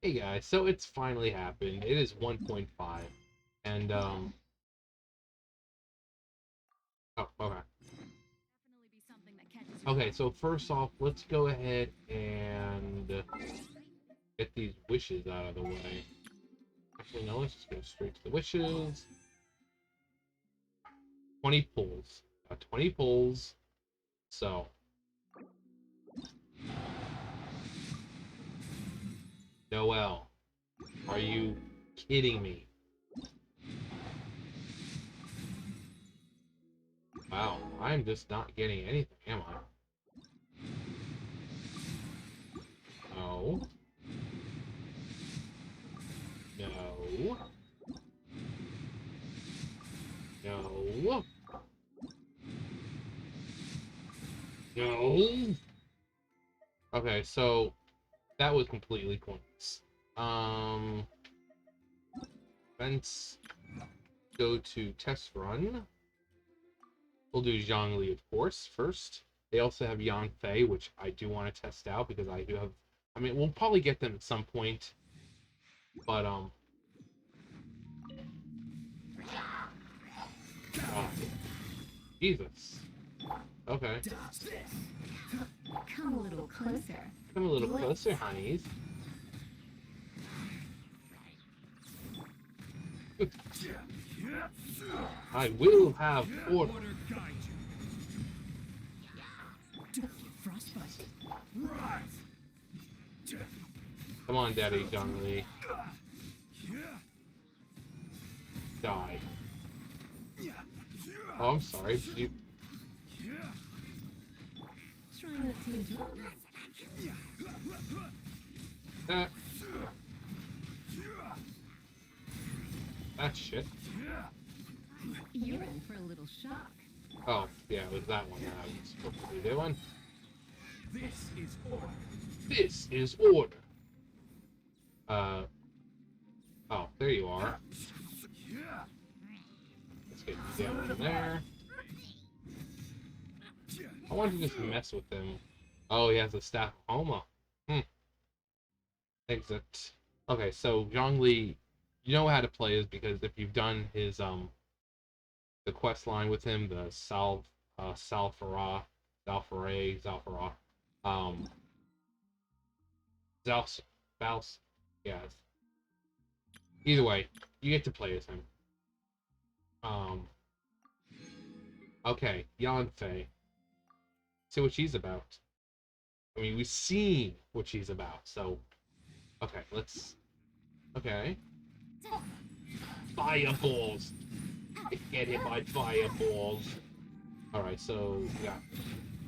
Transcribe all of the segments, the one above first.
Hey guys, so it's finally happened. It is 1.5. And oh, okay. Okay, so first off, let's go ahead and get these wishes out of the way. Actually, no, let's just go straight to the wishes. 20 pulls. 20 pulls. So, Noel, are you kidding me? Wow, I'm just not getting anything, am I? No. No. No. No. Okay, so that was completely pointless. Let's go to test run. We'll do Zhongli, of course, first. They also have Yanfei, which I do want to test out because I do have. I mean, we'll probably get them at some point, but oh, Jesus. Okay, Come a little closer. come a little closer, honeys. I will have order. Frostbite. Come on, Daddy Zhongli. Die. Oh, I'm sorry. You... Try not to enjoy Uh, that shit. You're in for a little shock. Oh, yeah, it was that one that I was supposed to be doing. This is order. This is order. Oh, there you are. Let's get you down in there. I wanted to just mess with him. Oh, he has a staff of Homa. Exit. Okay, so Zhongli, you know how to play is because if you've done his the quest line with him, the Zalfara, um Zals, yes. Either way, you get to play as him. Um okay, Yanfei. See what she's about. I mean, we've seen what she's about, so okay, let's okay. Fireballs! Get hit by fireballs. Alright, so we got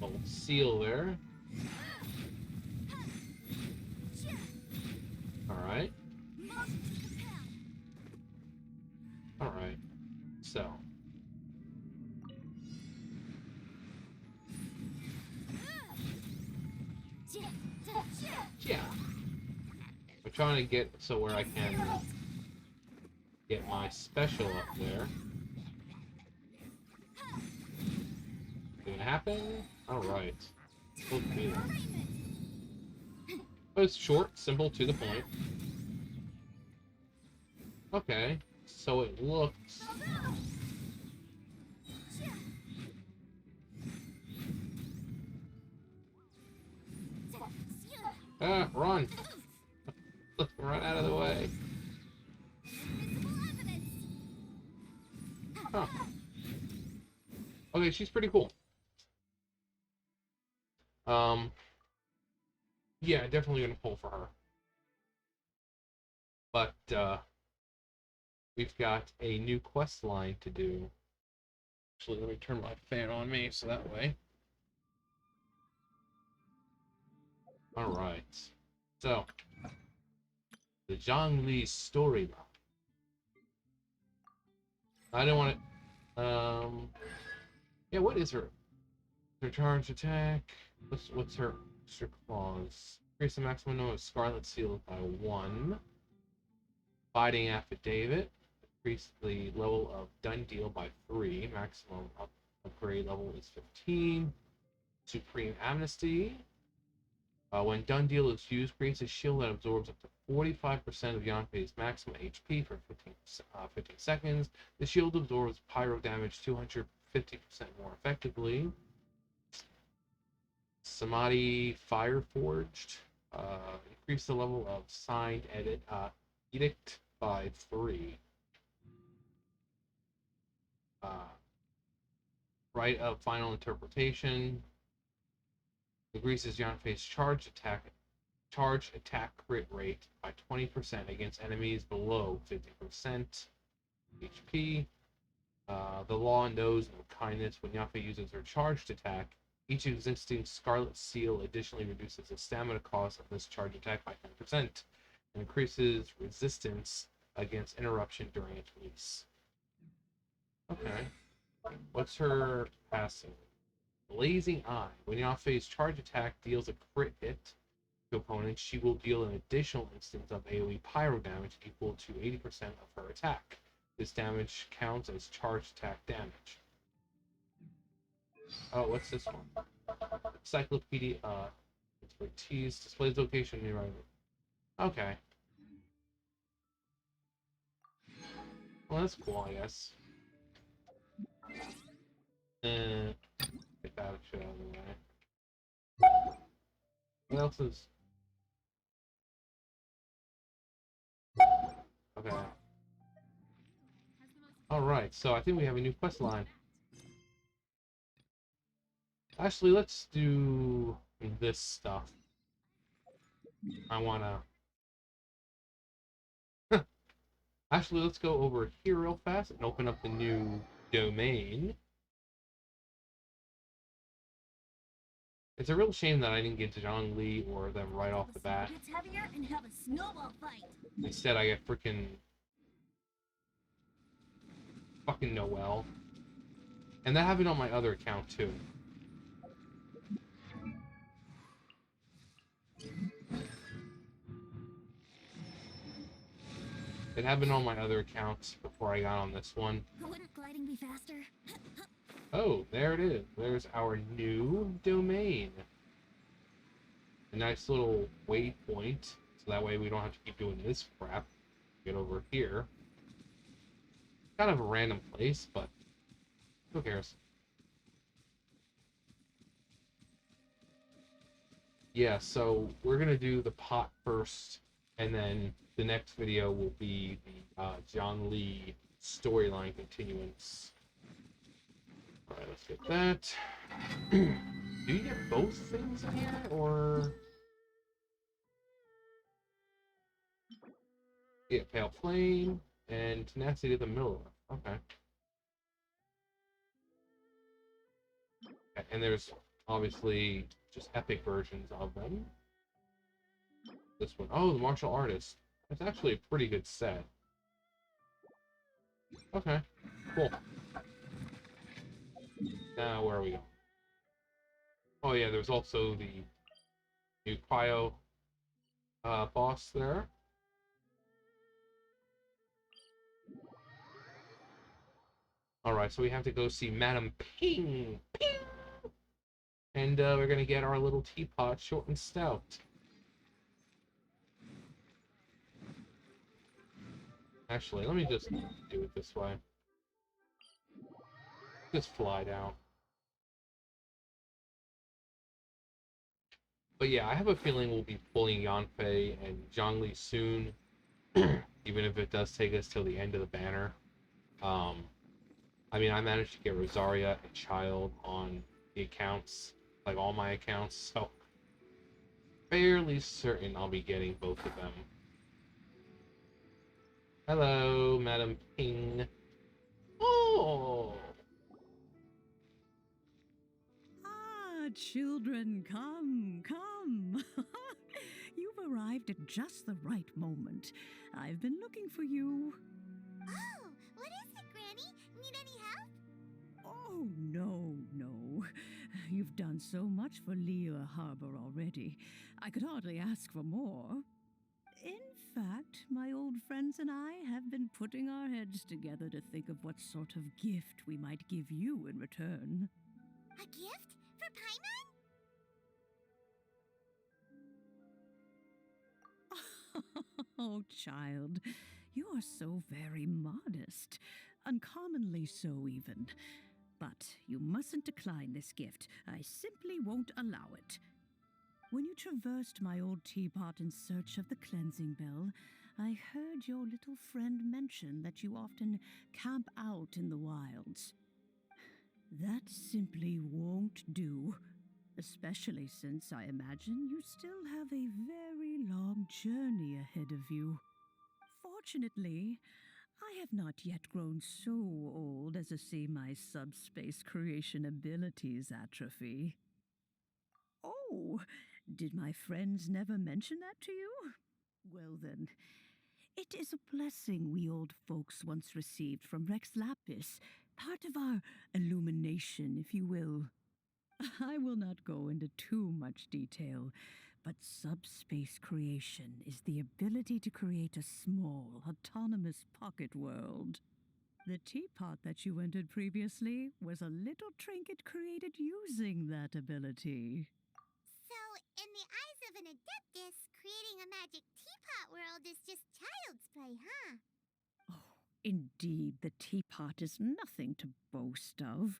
a little seal there. Alright. Alright. So. Yeah. I'm trying to get so where I can get my special up there. Did it happen? Alright. We'll do that. But it's short, simple, to the point. Okay. So it looks... Ah, run! Run out of the way. Huh. Okay, she's pretty cool. Yeah, definitely gonna pull for her. But, we've got a new quest line to do. Actually, let me turn my fan on me so that way. Alright. So, the Zhongli storyline. I don't want to. Yeah, what is her? Her charge attack. What's her extra clause? Increase the maximum number of Scarlet Seals by 1. Fighting Affidavit. Increase the level of Done Deal by 3. Maximum upgrade level is 15. Supreme Amnesty. When Done Deal is used, creates a shield that absorbs up to 45% of Yanfei's maximum HP for 15 seconds. The shield absorbs pyro damage 250% more effectively. Samadhi Fireforged. Increase the level of signed edict by 3. Right of Final Interpretation. Increases Yanfei's charge attack crit rate by 20% against enemies below 50% HP. The law knows no kindness. When Yanfei uses her charged attack, each existing Scarlet Seal additionally reduces the stamina cost of this charge attack by 10% and increases resistance against interruption during its release. Okay. What's her passive? Blazing Eye. When Yanfei's charge attack deals a crit hit to opponents, she will deal an additional instance of AoE pyro damage equal to 80% of her attack. This damage counts as charge attack damage. Oh, what's this one? Encyclopedia expertise displays location near. Okay. Well, that's cool, I guess. Get that shit out of the way. What else is? Okay. Alright, so I think we have a new quest line. Actually, let's do this stuff. I wanna... Actually, let's go over here real fast and open up the new domain. It's a real shame that I didn't get Zhongli or them right off the bat. Instead, I get fucking Noel. And that happened on my other account, too. It happened on my other account before I got on this one. Wouldn't gliding be faster? Oh, there it is. There's our new domain. A nice little waypoint, so that way we don't have to keep doing this crap. Get over here. Kind of a random place, but who cares? Yeah, so we're gonna do the pot first, and then the next video will be the Zhongli storyline continuance. Alright, let's get that. Do you get both things in here, or... Yeah, Pale Flame, and Tenacity of the Miller. Okay. And there's obviously just epic versions of them. This one. Oh, the Martial Artist. That's actually a pretty good set. Okay, cool. Now, where are we going? Oh yeah, there's also the new Cryo boss there. Alright, so we have to go see Madam Ping! Ping! And we're gonna get our little teapot short and stout. Actually, let me just do it this way. Just fly down. But yeah, I have a feeling we'll be pulling Yanfei and Zhongli soon, even if it does take us till the end of the banner. I mean, I managed to get Rosaria and Child on the accounts, like all my accounts, so fairly certain I'll be getting both of them. Hello, Madam Ping. Oh! Ah, children, come, come. You've arrived at just the right moment. I've been looking for you. Oh, what is it, Granny? Need any help? Oh, no, no. You've done so much for Liyue Harbor already. I could hardly ask for more. In fact, my old friends and I have been putting our heads together to think of what sort of gift we might give you in return. A gift? For Paimon? Oh, child, you are so very modest. Uncommonly so, even. But you mustn't decline this gift. I simply won't allow it. When you traversed my old teapot in search of the cleansing bell, I heard your little friend mention that you often camp out in the wilds. That simply won't do, especially since I imagine you still have a very long journey ahead of you. Fortunately, I have not yet grown so old as to see my subspace creation abilities atrophy. Oh, did my friends never mention that to you? Well then, it is a blessing we old folks once received from Rex Lapis, part of our illumination, if you will. I will not go into too much detail, but subspace creation is the ability to create a small, autonomous pocket world. The teapot that you entered previously was a little trinket created using that ability. So, in the eyes of an adeptus, creating a magic teapot world is just child's play, huh? Oh, indeed, the teapot is nothing to boast of.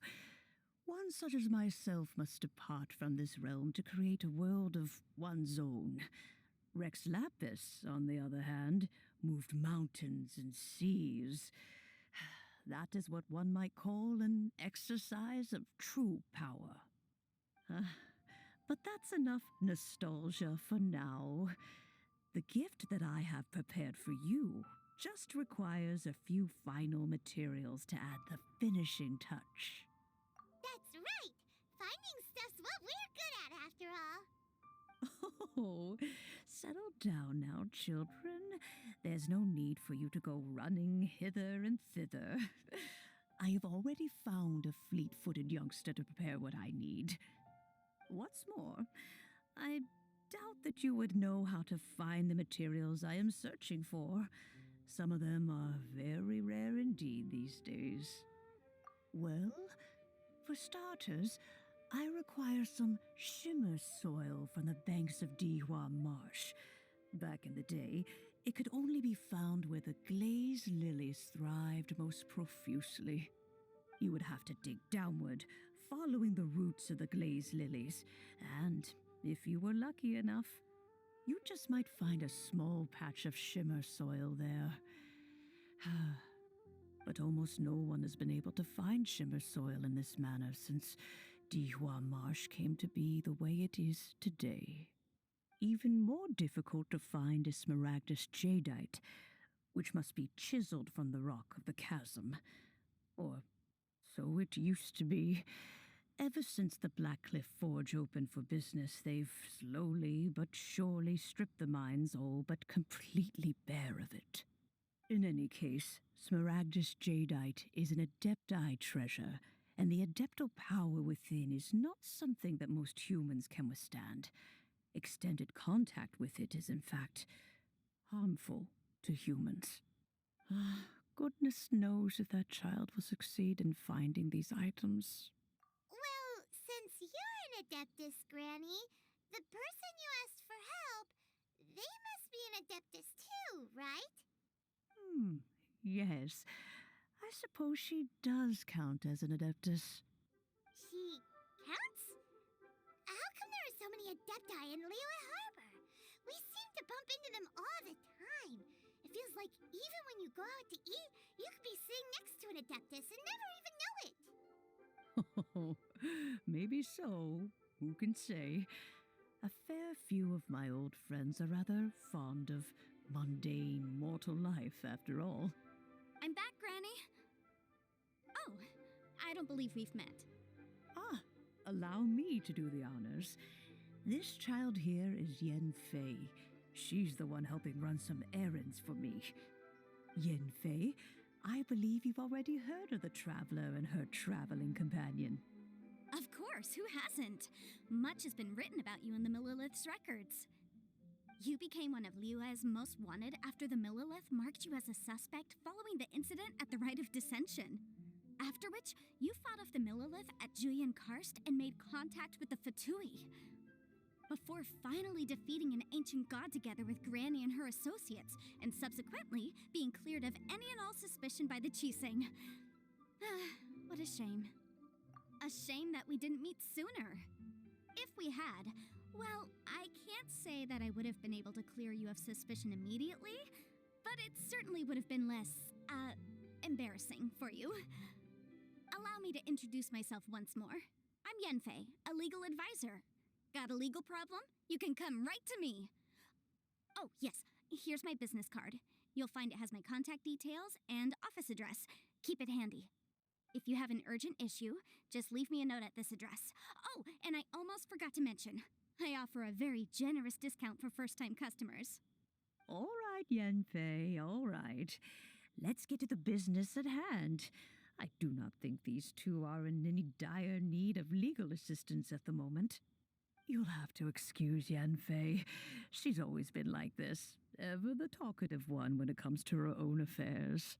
One such as myself must depart from this realm to create a world of one's own. Rex Lapis, on the other hand, moved mountains and seas. That is what one might call an exercise of true power. But that's enough nostalgia for now. The gift that I have prepared for you just requires a few final materials to add the finishing touch. That's right! Finding stuff's what we're good at, after all. Oh, settle down now, children. There's no need for you to go running hither and thither. I have already found a fleet-footed youngster to prepare what I need. What's more, I doubt that you would know how to find the materials I am searching for. Some of them are very rare indeed these days. Well, for starters, I require some shimmer soil from the banks of Dihua Marsh. Back in the day, it could only be found where the glaze lilies thrived most profusely. You would have to dig downward, following the roots of the glaze lilies, and if you were lucky enough, you just might find a small patch of shimmer soil there. But almost no one has been able to find shimmer soil in this manner since Dihua Marsh came to be the way it is today. Even more difficult to find is smaragdus jadeite, which must be chiseled from the rock of the chasm. Or so it used to be. Ever since the Blackcliff Forge opened for business, they've slowly but surely stripped the mines all but completely bare of it. In any case, smaragdus jadeite is an adepti treasure, and the adeptal power within is not something that most humans can withstand. Extended contact with it is, in fact, harmful to humans. Goodness knows if that child will succeed in finding these items. Well, since you're an adeptus, Granny, the person you asked for help, they must be an adeptus too, right? Yes. I suppose she does count as an adeptus. She counts? How come there are so many adepti in Liyue Harbor? We seem to bump into them all the time. It feels like even when you go out to eat, you could be sitting next to an adeptus and never even know it. Oh, maybe so. Who can say? A fair few of my old friends are rather fond of mundane mortal life, after all. I'm back, Granny. Oh, I don't believe we've met. Allow me to do the honors. This child here is Yen Fei. She's the one helping run some errands for me. Yen Fei, I believe you've already heard of the traveler and her traveling companion. Of course, who hasn't? Much has been written about you in the Millilith's records. You became one of Liyue's most wanted after the Millilith marked you as a suspect following the incident at the Rite of Dissension. After which, you fought off the Millilith at Julian Karst and made contact with the Fatui. before finally defeating an ancient god together with Granny and her associates, and subsequently being cleared of any and all suspicion by the Chiseng. What a shame. A shame that we didn't meet sooner. If we had, well, I can't say that I would have been able to clear you of suspicion immediately, but it certainly would have been less, embarrassing for you. Allow me to introduce myself once more. I'm Yenfei, a legal advisor. Got a legal problem? You can come right to me. Oh, yes, here's my business card. You'll find it has my contact details and office address. Keep it handy. If you have an urgent issue, just leave me a note at this address. Oh, and I almost forgot to mention, I offer a very generous discount for first-time customers. All right, Yenfei, all right. Let's get to the business at hand. I do not think these two are in any dire need of legal assistance at the moment. You'll have to excuse Yenfei. She's always been like this, ever the talkative one when it comes to her own affairs.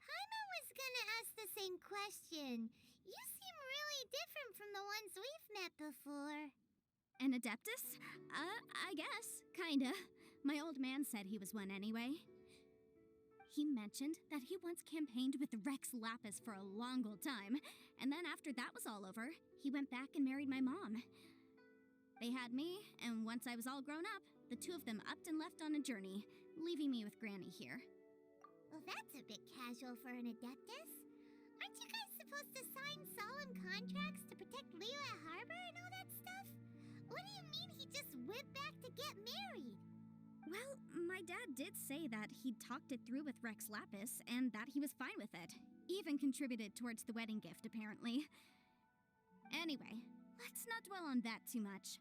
Paimon was gonna ask the same question. You seem really different from the ones we've met before. An Adeptus? I guess, kinda. My old man said he was one anyway. He mentioned that he once campaigned with Rex Lapis for a long old time, and then after that was all over, he went back and married my mom. They had me, and once I was all grown up, the two of them upped and left on a journey, leaving me with Granny here. Well, that's a bit casual for an Adeptus. Aren't you guys supposed to sign solemn contracts to protect Liyue Harbor and all that stuff? What do you mean he just went back to get married? Well, my dad did say that he'd talked it through with Rex Lapis, and that he was fine with it. Even contributed towards the wedding gift, apparently. Anyway, let's not dwell on that too much.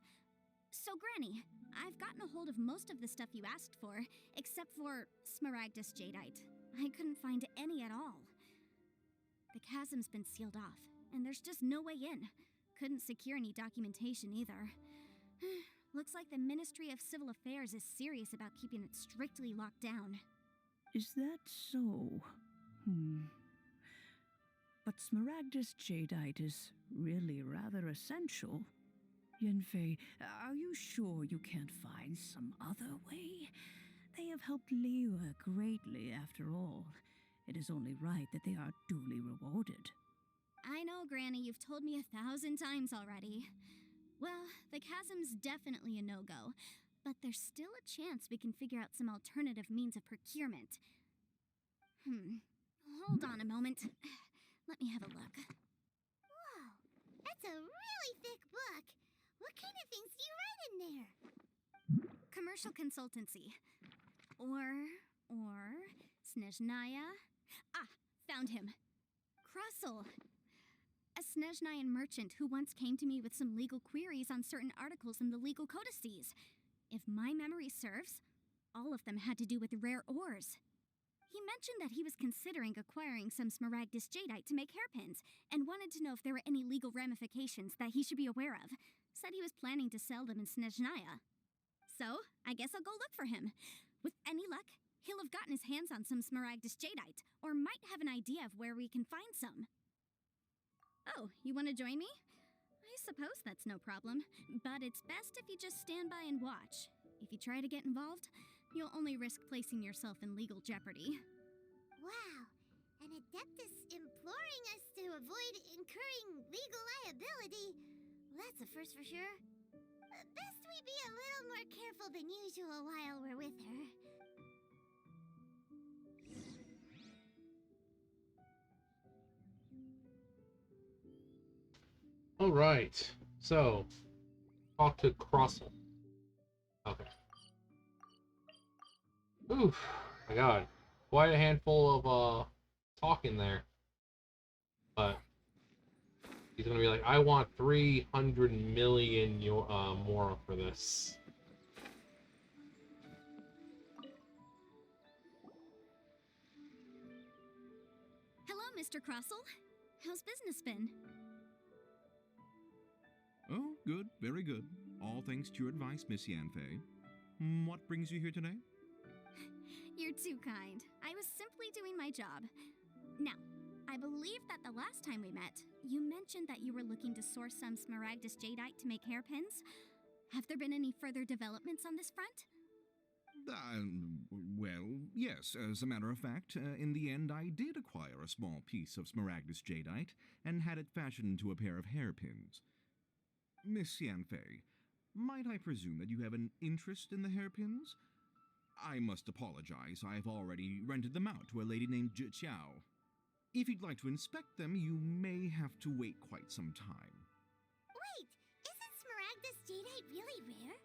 So, Granny, I've gotten a hold of most of the stuff you asked for, except for Smaragdus Jadeite. I couldn't find any at all. The chasm's been sealed off, and there's just no way in. Couldn't secure any documentation either. Looks like the Ministry of Civil Affairs is serious about keeping it strictly locked down. Is that so? But Smaragdus Jadeite is really rather essential. Yenfei, are you sure you can't find some other way? They have helped Liyue greatly, after all. It is only right that they are duly rewarded. I know, Granny, you've told me 1,000 times already. Well, the chasm's definitely a no-go, but there's still a chance we can figure out some alternative means of procurement. Hold on a moment. Let me have a look. Whoa, that's a really thick book. What kind of things do you write in there? Commercial consultancy. Or Snezhnaya. Ah, found him. Krusel. A Snezhnayan merchant who once came to me with some legal queries on certain articles in the legal codices. If my memory serves, all of them had to do with rare ores. He mentioned that he was considering acquiring some Smaragdus Jadeite to make hairpins, and wanted to know if there were any legal ramifications that he should be aware of. Said he was planning to sell them in Snezhnaya. So, I guess I'll go look for him. With any luck, he'll have gotten his hands on some Smaragdus Jadeite, or might have an idea of where we can find some. Oh, you want to join me? I suppose that's no problem, but it's best if you just stand by and watch. If you try to get involved, you'll only risk placing yourself in legal jeopardy. Wow, an Adeptus imploring us to avoid incurring legal liability. That's a first for sure. Best we be a little more careful than usual while we're with her. All right. So, talk to Krusel. Okay. Oof. My God. Quite a handful of talking there. But he's gonna be like, I want 300 million more for this. Hello, Mr. Krusel. How's business been? Oh, good, very good. All thanks to your advice, Miss Yanfei. What brings you here today? You're too kind. I was simply doing my job. Now, I believe that the last time we met, you mentioned that you were looking to source some Smaragdus Jadeite to make hairpins. Have there been any further developments on this front? Well, yes. As a matter of fact, in the end, I did acquire a small piece of Smaragdus jadeite and had it fashioned into a pair of hairpins. Miss Yanfei, might I presume that you have an interest in the hairpins? I must apologize. I've already rented them out to a lady named Chiao. If you'd like to inspect them, you may have to wait quite some time. Wait, isn't Smaragdus jadeite really rare?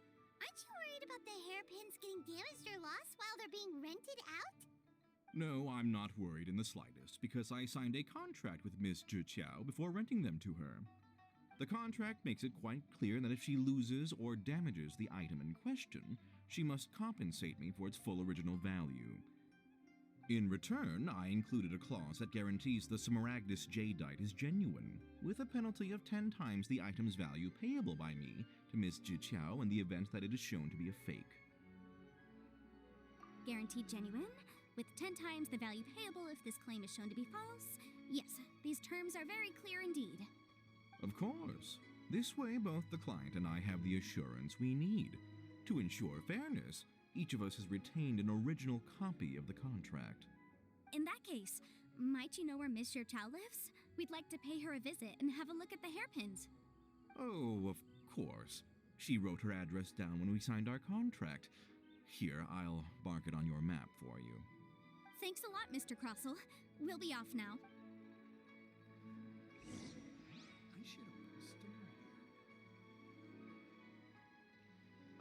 Aren't you worried about the hairpins getting damaged or lost while they're being rented out? No, I'm not worried in the slightest, because I signed a contract with Miss Chiao before renting them to her. The contract makes it quite clear that if she loses or damages the item in question, she must compensate me for its full original value. In return, I included a clause that guarantees the Smaragdus jadeite is genuine, with a penalty of 10 times the item's value payable by me to Miss Chiao in the event that it is shown to be a fake. Guaranteed genuine, with 10 times the value payable if this claim is shown to be false? Yes, these terms are very clear indeed. Of course. This way, both the client and I have the assurance we need. To ensure fairness, each of us has retained an original copy of the contract. In that case, might you know where Miss Chiao lives? We'd like to pay her a visit and have a look at the hairpins. Oh, of course. She wrote her address down when we signed our contract. Here, I'll mark it on your map for you. Thanks a lot, Mr. Crossell. We'll be off now.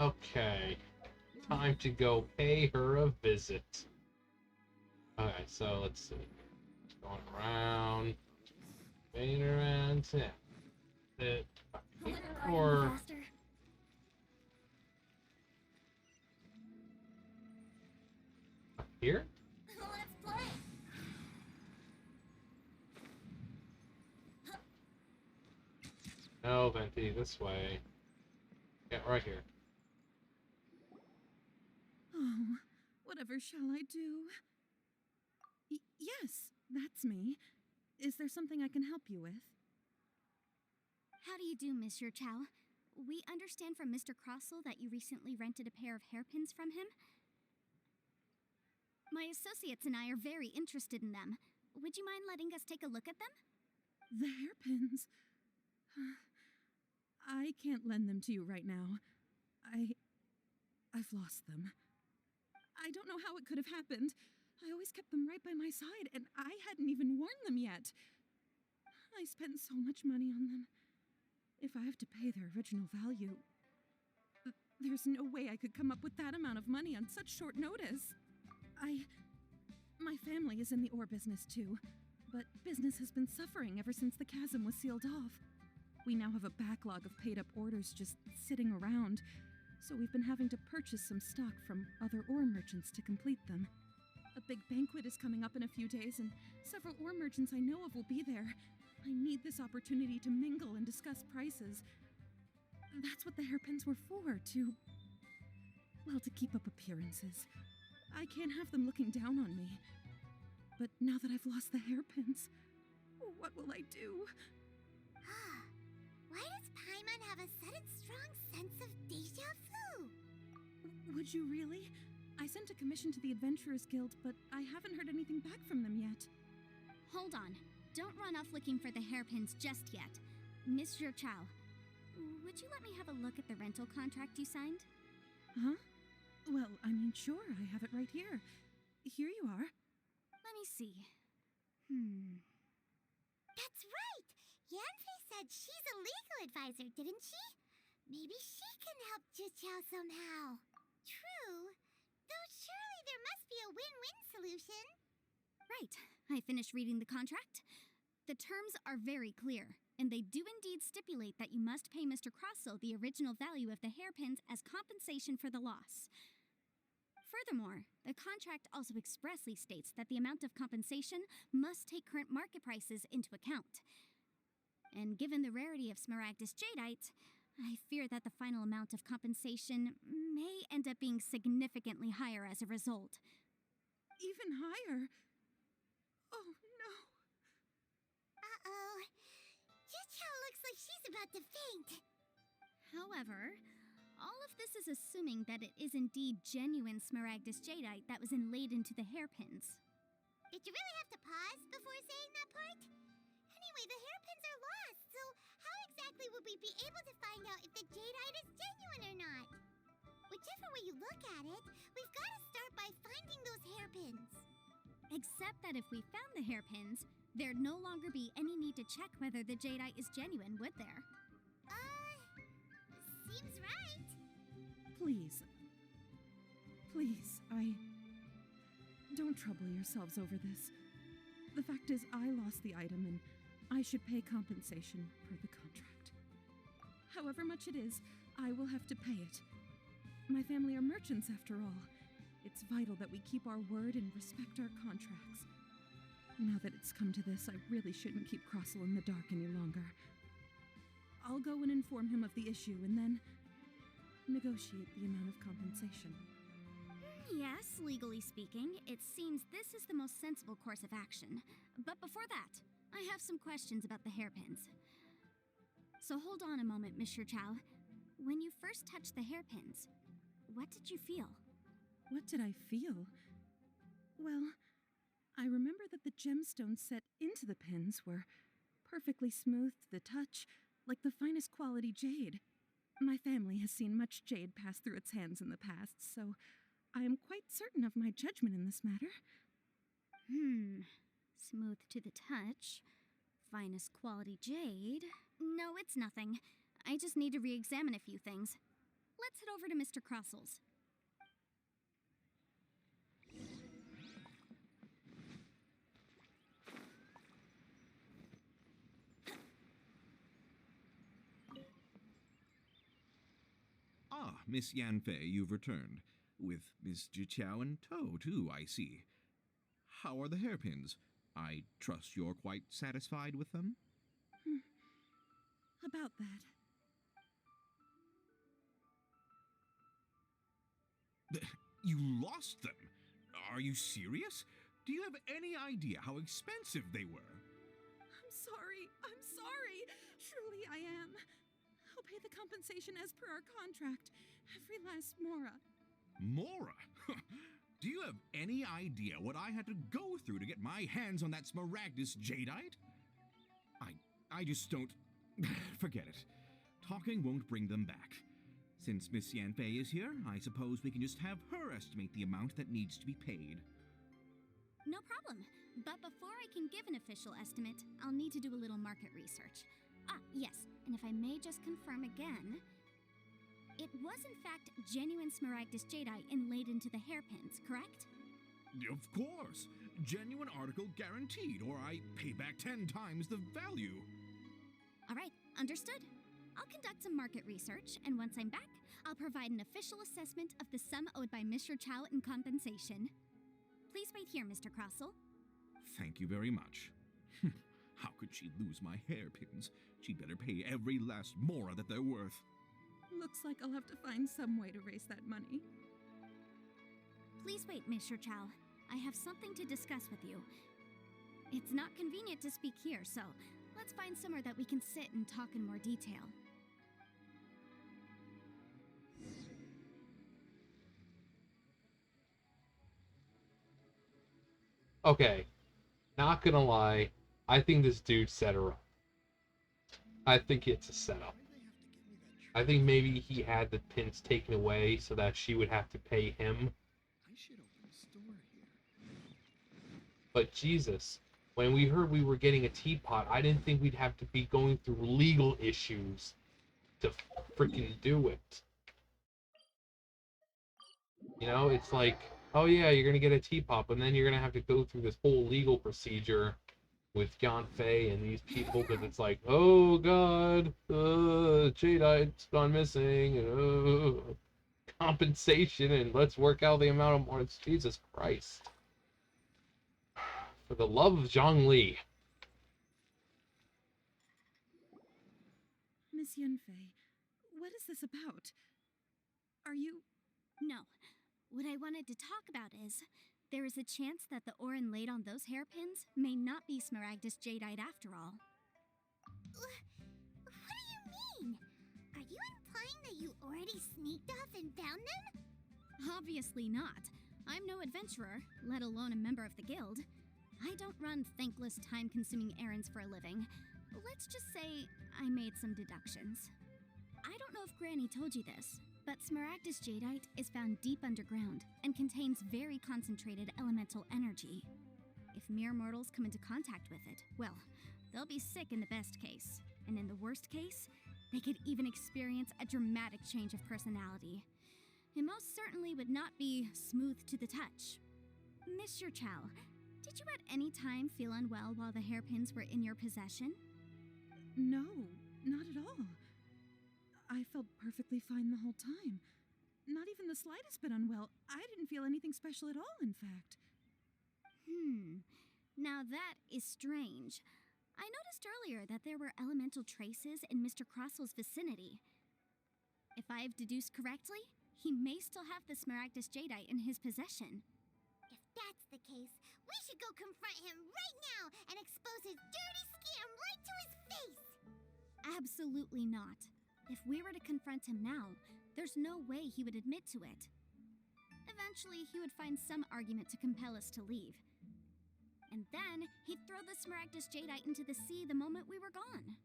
Okay. Time to go pay her a visit. Okay, so let's see. Going around. Paying around. Yeah. It, or up here? Let's play! No, Venti, this way. Yeah, right here. Oh, whatever shall I do? Yes, that's me. Is there something I can help you with? How do you do, Monsieur Chow? We understand from Mr. Crossell that you recently rented a pair of hairpins from him. My associates and I are very interested in them. Would you mind letting us take a look at them? The hairpins. I can't lend them to you right now. I've lost them. I don't know how it could have happened. I always kept them right by my side, and I hadn't even worn them yet. I spent so much money on them. If I have to pay their original value, there's no way I could come up with that amount of money on such short notice. My family is in the ore business too, but business has been suffering ever since the chasm was sealed off. We now have a backlog of paid-up orders just sitting around, so we've been having to purchase some stock from other ore merchants to complete them. A big banquet is coming up in a few days, and several ore merchants I know of will be there. I need this opportunity to mingle and discuss prices. That's what the hairpins were for, to keep up appearances. I can't have them looking down on me. But now that I've lost the hairpins, what will I do? Why does Paimon have a sudden strong sense of deja vu? Would you really? I sent a commission to the Adventurers Guild, but I haven't heard anything back from them yet. Hold on. Don't run off looking for the hairpins just yet. Mr. Chow, would you let me have a look at the rental contract you signed? Huh? Well, sure, I have it right here. Here you are. Let me see. That's right! Yanfei said she's a legal advisor, didn't she? Maybe she can help Jiqiao somehow. True. Though surely there must be a win-win solution. Right. I finished reading the contract. The terms are very clear, and they do indeed stipulate that you must pay Mr. Crossell the original value of the hairpins as compensation for the loss. Furthermore, the contract also expressly states that the amount of compensation must take current market prices into account. And given the rarity of Smaragdus jadeite, I fear that the final amount of compensation may end up being significantly higher as a result. Even higher? Oh, no. Uh-oh. Jiqiao looks like she's about to faint. However, All of this is assuming that it is indeed genuine Smaragdus jadeite that was inlaid into the hairpins. Did you really have to pause before saying that part? Anyway, the hairpins are lost, so how exactly would we be able to find out if the jadeite is genuine or not? Whichever way you look at it, we've got to start by finding those hairpins. Except that if we found the hairpins, there'd no longer be any need to check whether the jadeite is genuine, would there? Seems right. Please. Please, Don't trouble yourselves over this. The fact is, I lost the item and I should pay compensation per the contract. However much it is, I will have to pay it. My family are merchants after all. It's vital that we keep our word and respect our contracts. Now that it's come to this, I really shouldn't keep Crossel in the dark any longer. I'll go and inform him of the issue and then negotiate the amount of compensation. Yes, legally speaking, it seems this is the most sensible course of action. But before that, I have some questions about the hairpins. So hold on a moment, Monsieur Chow. When you first touched the hairpins, what did you feel? What did I feel? Well, I remember that the gemstones set into the pins were perfectly smooth to the touch, like the finest quality jade. My family has seen much jade pass through its hands in the past, so I am quite certain of my judgment in this matter. Smooth to the touch. Finest quality jade. No, it's nothing. I just need to re-examine a few things. Let's head over to Mr. Crossel's. Ah, Miss Yanfei, you've returned. With Miss Jiqiao in tow, too, I see. How are the hairpins? I trust you're quite satisfied with them? About that. You lost them? Are you serious? Do you have any idea how expensive they were? I'm sorry. Truly I am. I'll pay the compensation as per our contract. Every last mora. Mora? Do you have any idea what I had to go through to get my hands on that Smaragdus jadeite? I just don't... Forget it. Talking won't bring them back. Since Miss Yanfei is here, I suppose we can just have her estimate the amount that needs to be paid. No problem. But before I can give an official estimate, I'll need to do a little market research. Ah, yes, and if I may just confirm again, it was in fact genuine Smaragdus jadeite inlaid into the hairpins, correct? Of course. Genuine article guaranteed, or I pay back 10 times the value. All right, understood. I'll conduct some market research, and once I'm back, I'll provide an official assessment of the sum owed by Mr. Chow in compensation. Please wait here, Mr. Crossel. Thank you very much. How could she lose my hairpins? She'd better pay every last mora that they're worth. Looks like I'll have to find some way to raise that money. Please wait, Mr. Chow. I have something to discuss with you. It's not convenient to speak here, so let's find somewhere that we can sit and talk in more detail. Okay, not gonna lie, I think this dude set her up. I think it's a setup. I think maybe he had the pins taken away so that she would have to pay him. I should open a store here. But Jesus, when we heard we were getting a teapot, I didn't think we'd have to be going through legal issues to freaking do it. You know, it's like, oh yeah, you're gonna get a teapot, but then you're gonna have to go through this whole legal procedure with Yanfei and these people, because it's like, oh god, jadeite's gone missing, compensation, and let's work out the amount of more. Jesus Christ. For the love of Zhongli. Miss Yunfei, what is this about? Are you... No. What I wanted to talk about is, there is a chance that the ore inlaid on those hairpins may not be Smaragdus jadeite after all. What do you mean? Are you implying that You already sneaked off and found them? Obviously not. I'm no adventurer, let alone a member of the guild. I don't run thankless, time-consuming errands for a living. Let's just say I made some deductions. I don't know if Granny told you this, but Smaragdus jadeite is found deep underground and contains very concentrated elemental energy. If mere mortals come into contact with it, well, they'll be sick in the best case, and in the worst case, they could even experience a dramatic change of personality. It most certainly would not be smooth to the touch. Mr. Chow, did you at any time feel unwell while the hairpins were in your possession? No, not at all. I felt perfectly fine the whole time. Not even the slightest bit unwell. I didn't feel anything special at all, in fact. Now that is strange. I noticed earlier that there were elemental traces in Mr. Crossel's vicinity. If I've deduced correctly, he may still have the Smaragdus jadeite in his possession. If that's the case, we should go confront him right now and expose his dirty scam right to his face! Absolutely not. If we were to confront him now, there's no way he would admit to it. Eventually, he would find some argument to compel us to leave. And then, he'd throw the Smaragdus jadeite into the sea the moment we were gone.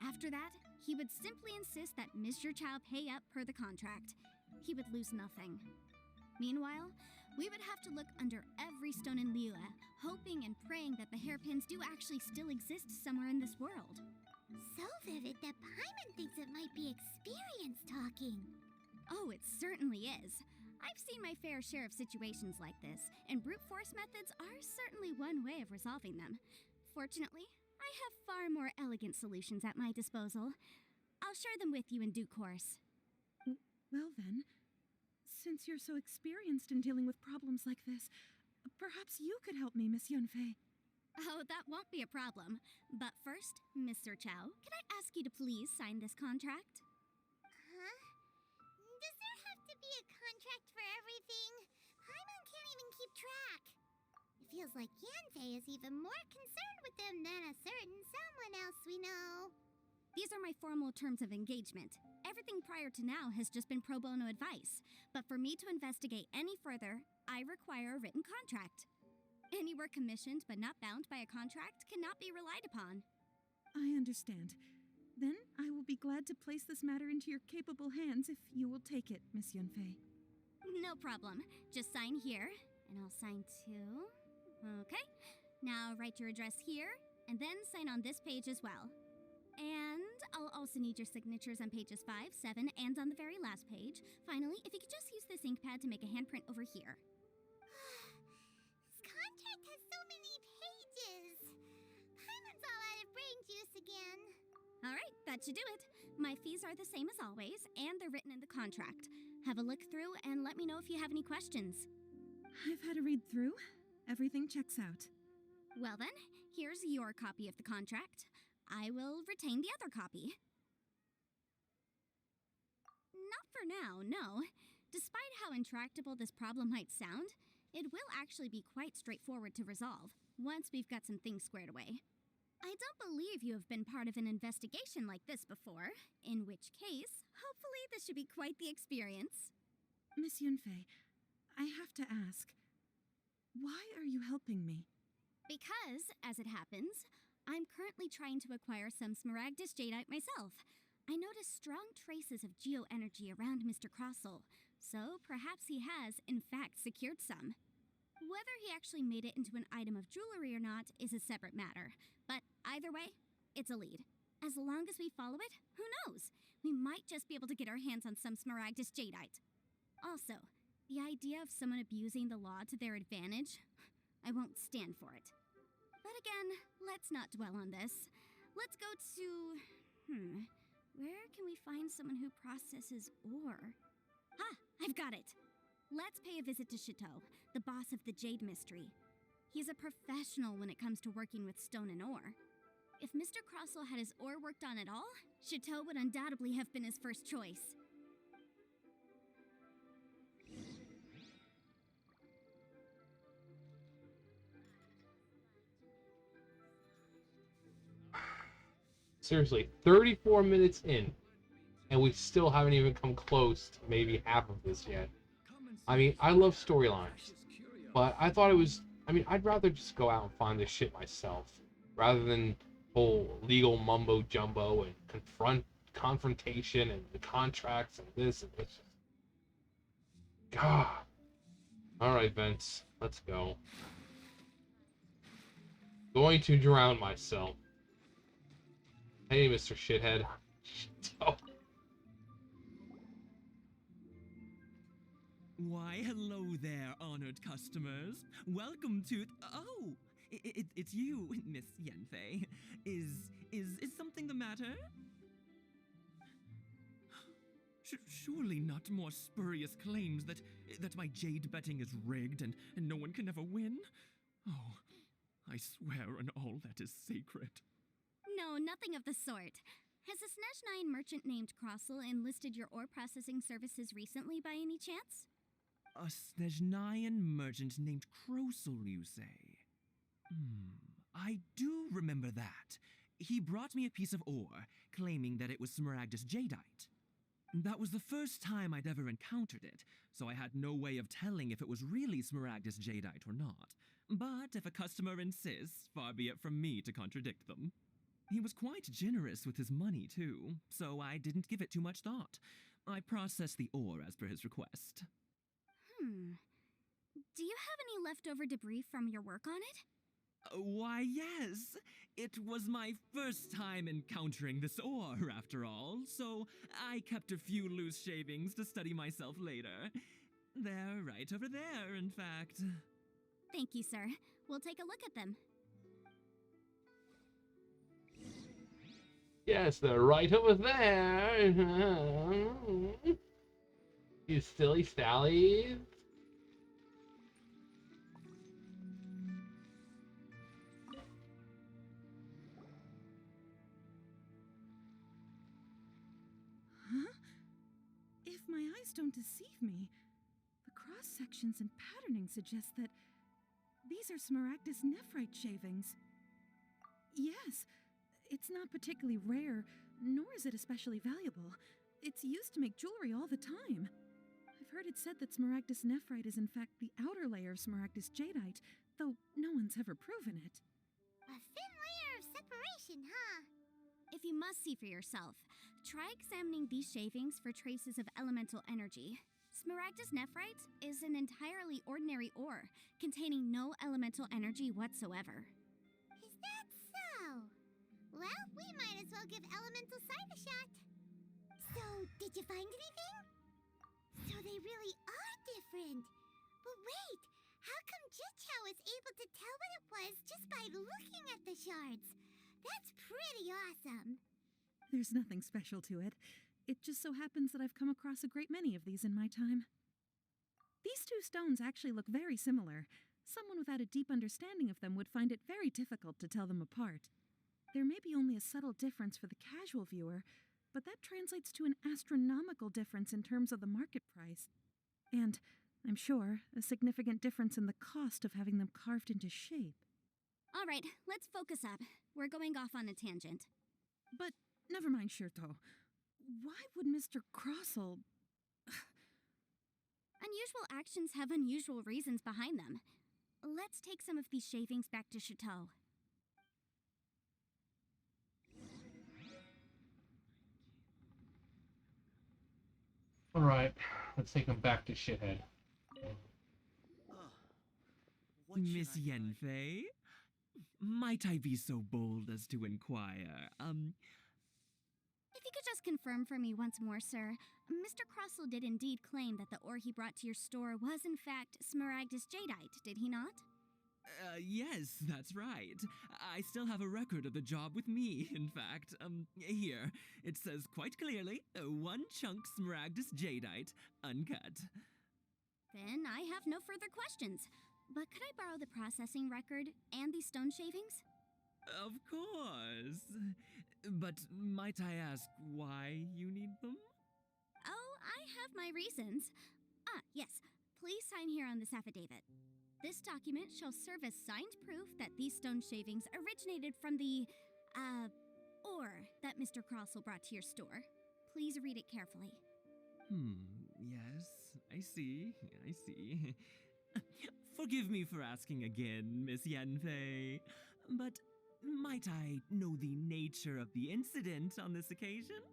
After that, he would simply insist that Mr. Chow pay up per the contract. He would lose nothing. Meanwhile, we would have to look under every stone in Liyue, hoping and praying that the hairpins do actually still exist somewhere in this world. So vivid that Paimon thinks it might be experience talking. Oh, it certainly is. I've seen my fair share of situations like this, and brute force methods are certainly one way of resolving them. Fortunately, I have far more elegant solutions at my disposal. I'll share them with you in due course. Well then, since you're so experienced in dealing with problems like this, perhaps you could help me, Miss Yunfei. Oh, that won't be a problem. But first, Mr. Chow, can I ask you to please sign this contract? Huh? Does there have to be a contract for everything? Paimon can't even keep track. It feels like Yanfei is even more concerned with them than a certain someone else we know. These are my formal terms of engagement. Everything prior to now has just been pro bono advice. But for me to investigate any further, I require a written contract. Any work commissioned but not bound by a contract cannot be relied upon. I understand. Then I will be glad to place this matter into your capable hands if you will take it, Miss Yunfei. No problem. Just sign here, and I'll sign too. Okay. Now write your address here, and then sign on this page as well. And I'll also need your signatures on pages 5, 7, and on the very last page. Finally, if you could just use this ink pad to make a handprint over here. This contract has so many pages. Paimon's all out of brain juice again. All right, that should do it. My fees are the same as always, and they're written in the contract. Have a look through and let me know if you have any questions. I've had a read through. Everything checks out. Well then, here's your copy of the contract. I will retain the other copy. Not for now, no. Despite how intractable this problem might sound, it will actually be quite straightforward to resolve, once we've got some things squared away. I don't believe you have been part of an investigation like this before, in which case, hopefully this should be quite the experience. Miss Yunfei, I have to ask, why are you helping me? Because, as it happens, I'm currently trying to acquire some Smaragdus jadeite myself. I noticed strong traces of geoenergy around Mr. Crossel, so perhaps he has, in fact, secured some. Whether he actually made it into an item of jewelry or not is a separate matter, but either way, it's a lead. As long as we follow it, who knows? We might just be able to get our hands on some Smaragdus jadeite. Also, the idea of someone abusing the law to their advantage, I won't stand for it. But again, let's not dwell on this. Let's go to... where can we find someone who processes ore? Ah, I've got it! Let's pay a visit to Chateau, the boss of the Jade Mystery. He's a professional when it comes to working with stone and ore. If Mr. Crossel had his ore worked on at all, Chateau would undoubtedly have been his first choice. Seriously, 34 minutes in, and we still haven't even come close to maybe half of this yet. I mean, I love storylines, but I thought it was. I mean, I'd rather just go out and find this shit myself rather than whole legal mumbo jumbo and confrontation and the contracts and this and this. God. All right, Vince, let's go. Going to drown myself. Hey, Mr. Shithead. Oh. Why, hello there, honored customers. Welcome to. Oh, it's you, Miss Yenfei. Is something the matter? Surely not more spurious claims that my jade betting is rigged and no one can ever win? Oh, I swear on all that is sacred. No, nothing of the sort. Has a Snezhnine merchant named Crossel enlisted your ore processing services recently by any chance? A Snezhnine merchant named Crossel, you say? I do remember that. He brought me a piece of ore, claiming that it was Smaragdus jadeite. That was the first time I'd ever encountered it, so I had no way of telling if it was really Smaragdus jadeite or not. But if a customer insists, far be it from me to contradict them. He was quite generous with his money, too, so I didn't give it too much thought. I processed the ore as per his request. Do you have any leftover debris from your work on it? Why, yes. It was my first time encountering this ore, after all, so I kept a few loose shavings to study myself later. They're right over there, in fact. Thank you, sir. We'll take a look at them. Yes, they're right over there. You silly Sallies. If my eyes don't deceive me, the cross-sections and patterning suggest that these are Smaragdus nephrite shavings. Yes, it's not particularly rare, nor is it especially valuable. It's used to make jewelry all the time. I've heard it said that Smaragdus nephrite is in fact the outer layer of Smaragdus jadeite, though no one's ever proven it. A thin layer of separation, huh? If you must see for yourself, try examining these shavings for traces of elemental energy. Smaragdus nephrite is an entirely ordinary ore, containing no elemental energy whatsoever. Is that so? Well, we might as well give elemental sight a shot. So, did you find anything? So they really are different. But wait, how come Jichao was able to tell what it was just by looking at the shards? That's pretty awesome. There's nothing special to it. It just so happens that I've come across a great many of these in my time. These two stones actually look very similar. Someone without a deep understanding of them would find it very difficult to tell them apart. There may be only a subtle difference for the casual viewer, but that translates to an astronomical difference in terms of the market price. And, I'm sure, a significant difference in the cost of having them carved into shape. All right, let's focus up. We're going off on a tangent. But never mind, Shirto. Why would Mr. Crossel... Unusual actions have unusual reasons behind them. Let's take some of these shavings back to Chateau. Alright, let's take him back to Shithead. Miss Yenfei? Might I be so bold as to inquire, If you could just confirm for me once more, sir, Mr. Crossel did indeed claim that the ore he brought to your store was in fact Smaragdus jadeite, did he not? Yes, that's right. I still have a record of the job with me, in fact. Here. It says quite clearly, 1 chunk Smaragdus jadeite, uncut. Then I have no further questions. But could I borrow the processing record and these stone shavings? Of course. But might I ask why you need them? Oh, I have my reasons. Yes. Please sign here on this affidavit. This document shall serve as signed proof that these stone shavings originated from the, ore that Mr. Crossel brought to your store. Please read it carefully. Yes, I see. Forgive me for asking again, Miss Yanfei, but might I know the nature of the incident on this occasion?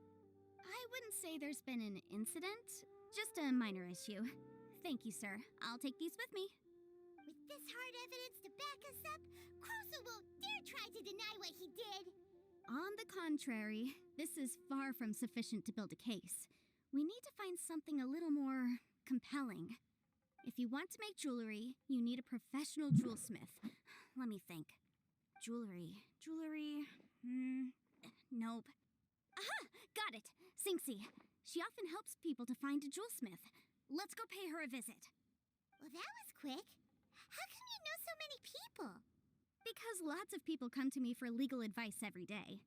I wouldn't say there's been an incident, just a minor issue. Thank you, sir. I'll take these with me. With this hard evidence to back us up, Krosa won't dare try to deny what he did. On the contrary, this is far from sufficient to build a case. We need to find something a little more compelling. If you want to make jewelry, you need a professional jewelsmith. Let me think. Jewelry. Nope. Aha! Got it! Sinxie. She often helps people to find a jewelsmith. Let's go pay her a visit. Well, that was quick. How come you know so many people? Because lots of people come to me for legal advice every day.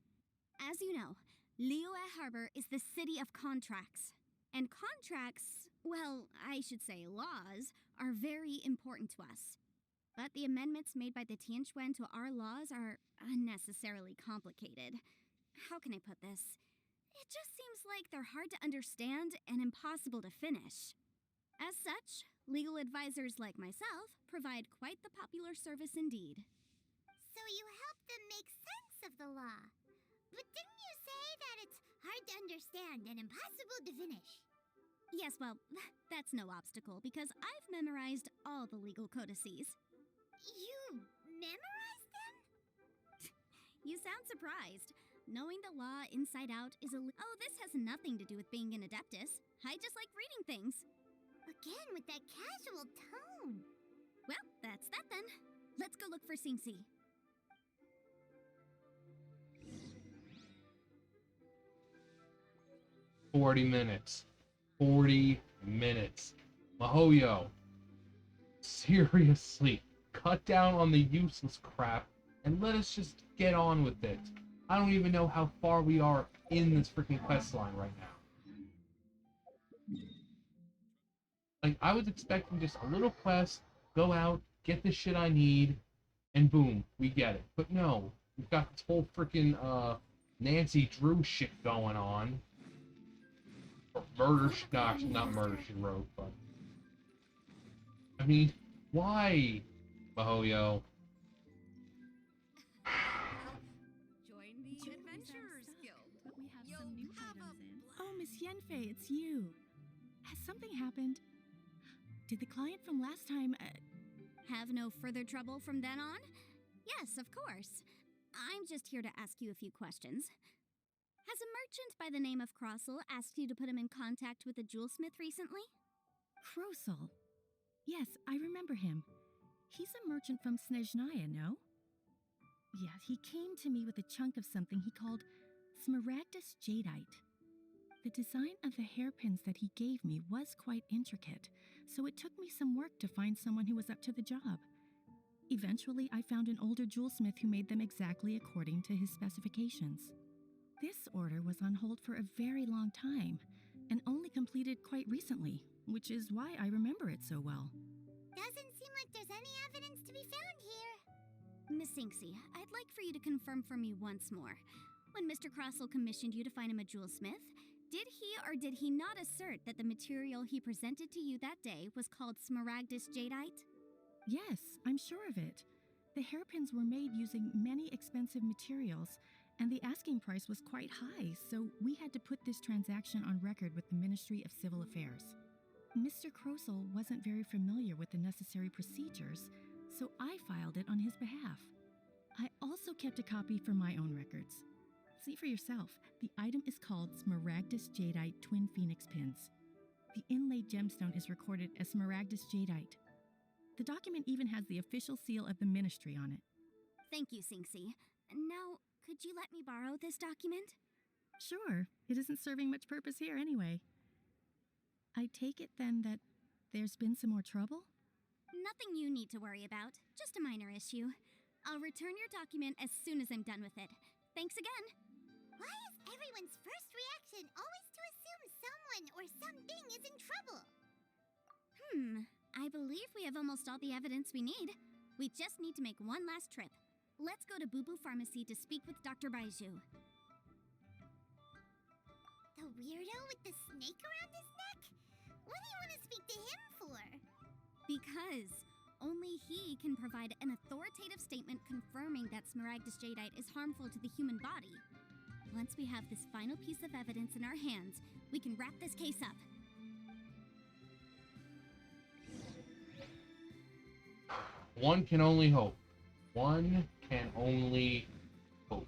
As you know, Liyue Harbor is the city of contracts. And contracts, well, I should say laws, are very important to us. But the amendments made by the Tianquan to our laws are unnecessarily complicated. How can I put this? It just seems like they're hard to understand and impossible to finish. As such, legal advisors like myself provide quite the popular service indeed. So you help them make sense of the law. But didn't you say that it's hard to understand and impossible to finish? Yes, well, that's no obstacle because I've memorized all the legal codices. You memorized them? You sound surprised. Knowing the law inside out is Oh, this has nothing to do with being an adeptus. I just like reading things. Again with that casual tone. Well, that's that then. Let's go look for Sinxie. $40 minutes. Mahoyo, seriously, cut down on the useless crap and let us just get on with it. I don't even know how far we are in this freaking quest line right now. Like, I was expecting just a little quest, go out, get the shit I need, and boom, we get it. But no, we've got this whole freaking Nancy Drew shit going on. Or murder, gosh, not murder she wrote, but I mean, why, Mahoyo? Join the Adventurers Guild. But we have some new items in. Oh, Miss Yenfei, it's you. Has something happened? Did the client from last time... Have no further trouble from then on? Yes, of course. I'm just here to ask you a few questions. Has a merchant by the name of Crossel asked you to put him in contact with a jewelsmith recently? Krosel. Yes, I remember him. He's a merchant from Snezhnaya, no? Yeah, he came to me with a chunk of something he called Smaragdus Jadeite. The design of the hairpins that he gave me was quite intricate, so it took me some work to find someone who was up to the job. Eventually, I found an older jewelsmith who made them exactly according to his specifications. This order was on hold for a very long time, and only completed quite recently, which is why I remember it so well. Doesn't seem like there's any evidence to be found here. Miss Sinxie, I'd like for you to confirm for me once more. When Mr. Crossel commissioned you to find him a jewelsmith, did he or did he not assert that the material he presented to you that day was called Smaragdus Jadeite? Yes, I'm sure of it. The hairpins were made using many expensive materials, and the asking price was quite high, so we had to put this transaction on record with the Ministry of Civil Affairs. Mr. Krosel wasn't very familiar with the necessary procedures, so I filed it on his behalf. I also kept a copy for my own records. See for yourself, the item is called Smaragdus Jadeite Twin Phoenix Pins. The inlaid gemstone is recorded as Smaragdus Jadeite. The document even has the official seal of the ministry on it. Thank you, Sinxie. Now, could you let me borrow this document? Sure, it isn't serving much purpose here anyway. I take it then that there's been some more trouble? Nothing you need to worry about, just a minor issue. I'll return your document as soon as I'm done with it. Thanks again. Why is everyone's first reaction always to assume someone or something is in trouble? I believe we have almost all the evidence we need. We just need to make one last trip. Let's go to Boo Boo Pharmacy to speak with Dr. Baiju. The weirdo with the snake around his neck? What do you want to speak to him for? Because only he can provide an authoritative statement confirming that Smaragdus Jadeite is harmful to the human body. Once we have this final piece of evidence in our hands, we can wrap this case up. One can only hope. One can only hope.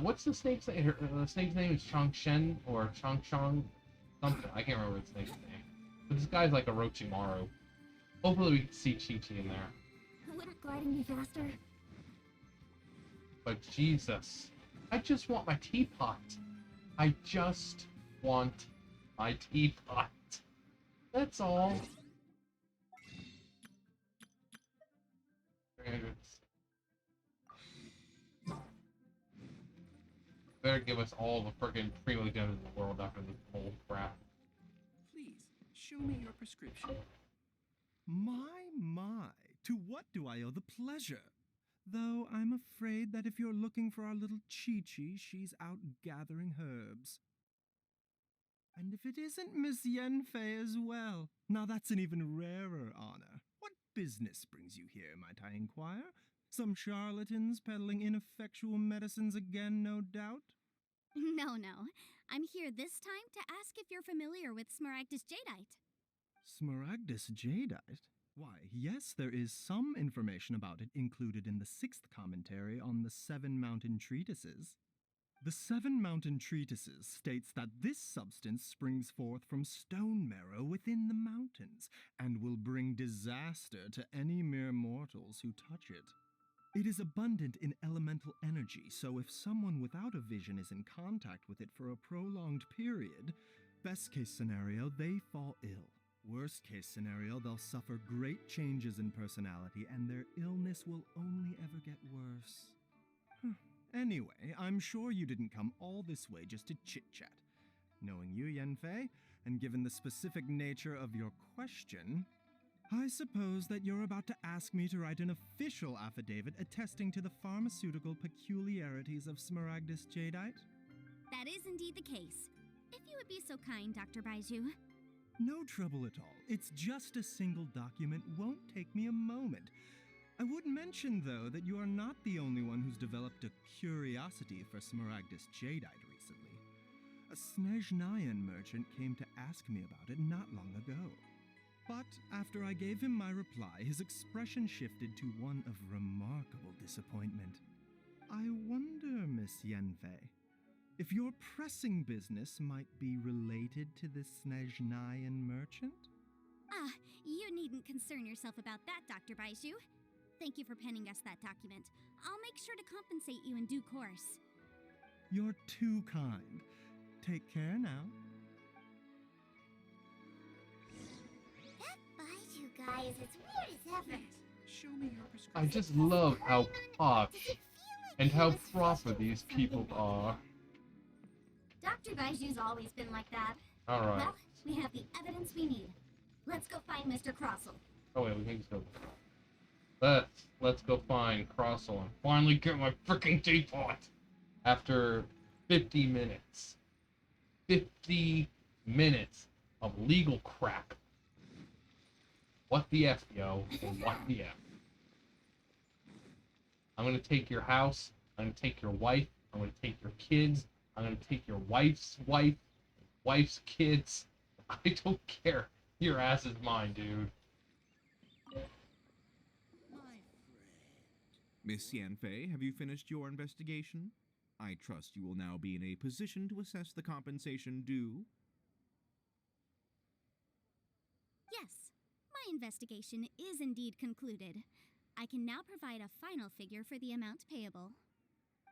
What's the snake's name? The snake's name is Changshen or Changshang? Something. I can't remember the snake's name. But this guy's like Orochimaru. Hopefully we can see Chi-Chi in there. Wouldn't gliding be faster? But Jesus, I just want my teapot. I just want my teapot. That's all. 300. Better give us all the frickin' primo gems in the world after this whole crap. Please, show me your prescription. My, to what do I owe the pleasure? Though I'm afraid that if you're looking for our little Chi-Chi, she's out gathering herbs. And if it isn't Miss Yenfei as well, now that's an even rarer honor. What business brings you here, might I inquire? Some charlatans peddling ineffectual medicines again, no doubt? No. I'm here this time to ask if you're familiar with Smaragdus Jadeite. Smaragdus Jadeite? Why, yes, there is some information about it included in the 6th commentary on the 7 Mountain Treatises. The 7 Mountain Treatises states that this substance springs forth from stone marrow within the mountains, and will bring disaster to any mere mortals who touch it. It is abundant in elemental energy, so if someone without a vision is in contact with it for a prolonged period, best case scenario, they fall ill. Worst case scenario, they'll suffer great changes in personality, and their illness will only ever get worse. Anyway, I'm sure you didn't come all this way just to chit-chat. Knowing you, Yenfei, and given the specific nature of your question, I suppose that you're about to ask me to write an official affidavit attesting to the pharmaceutical peculiarities of Smaragdus Jadeite? That is indeed the case. If you would be so kind, Dr. Baiju. No trouble at all. It's just a single document, won't take me a moment. I would mention, though, that you are not the only one who's developed a curiosity for Smaragdus Jadeite recently. A Snezhnayan merchant came to ask me about it not long ago. But after I gave him my reply, his expression shifted to one of remarkable disappointment. I wonder, Miss Yenfei, if your pressing business might be related to this Snezhnayan merchant? You needn't concern yourself about that, Dr. Baiju. Thank you for penning us that document. I'll make sure to compensate you in due course. You're too kind. Take care now. That Baiju guy is as weird as ever. Show me your prescription. I just love how posh Does it feel like and he how was proper frustrated these with people something? are. Dr. Baiju's always been like that. Alright. Well, we have the evidence we need. Let's go find Mr. Crossel. Oh wait, we can just go. Let's go find Crossel and finally get my freaking teapot. After 50 minutes. 50 minutes of legal crap. What the F, yo? What the F? I'm gonna take your house. I'm gonna take your wife. I'm gonna take your kids. I'm gonna take your wife's wife, wife's kids. I don't care. Your ass is mine, dude. Miss Yanfei, have you finished your investigation? I trust you will now be in a position to assess the compensation due. Yes, my investigation is indeed concluded. I can now provide a final figure for the amount payable.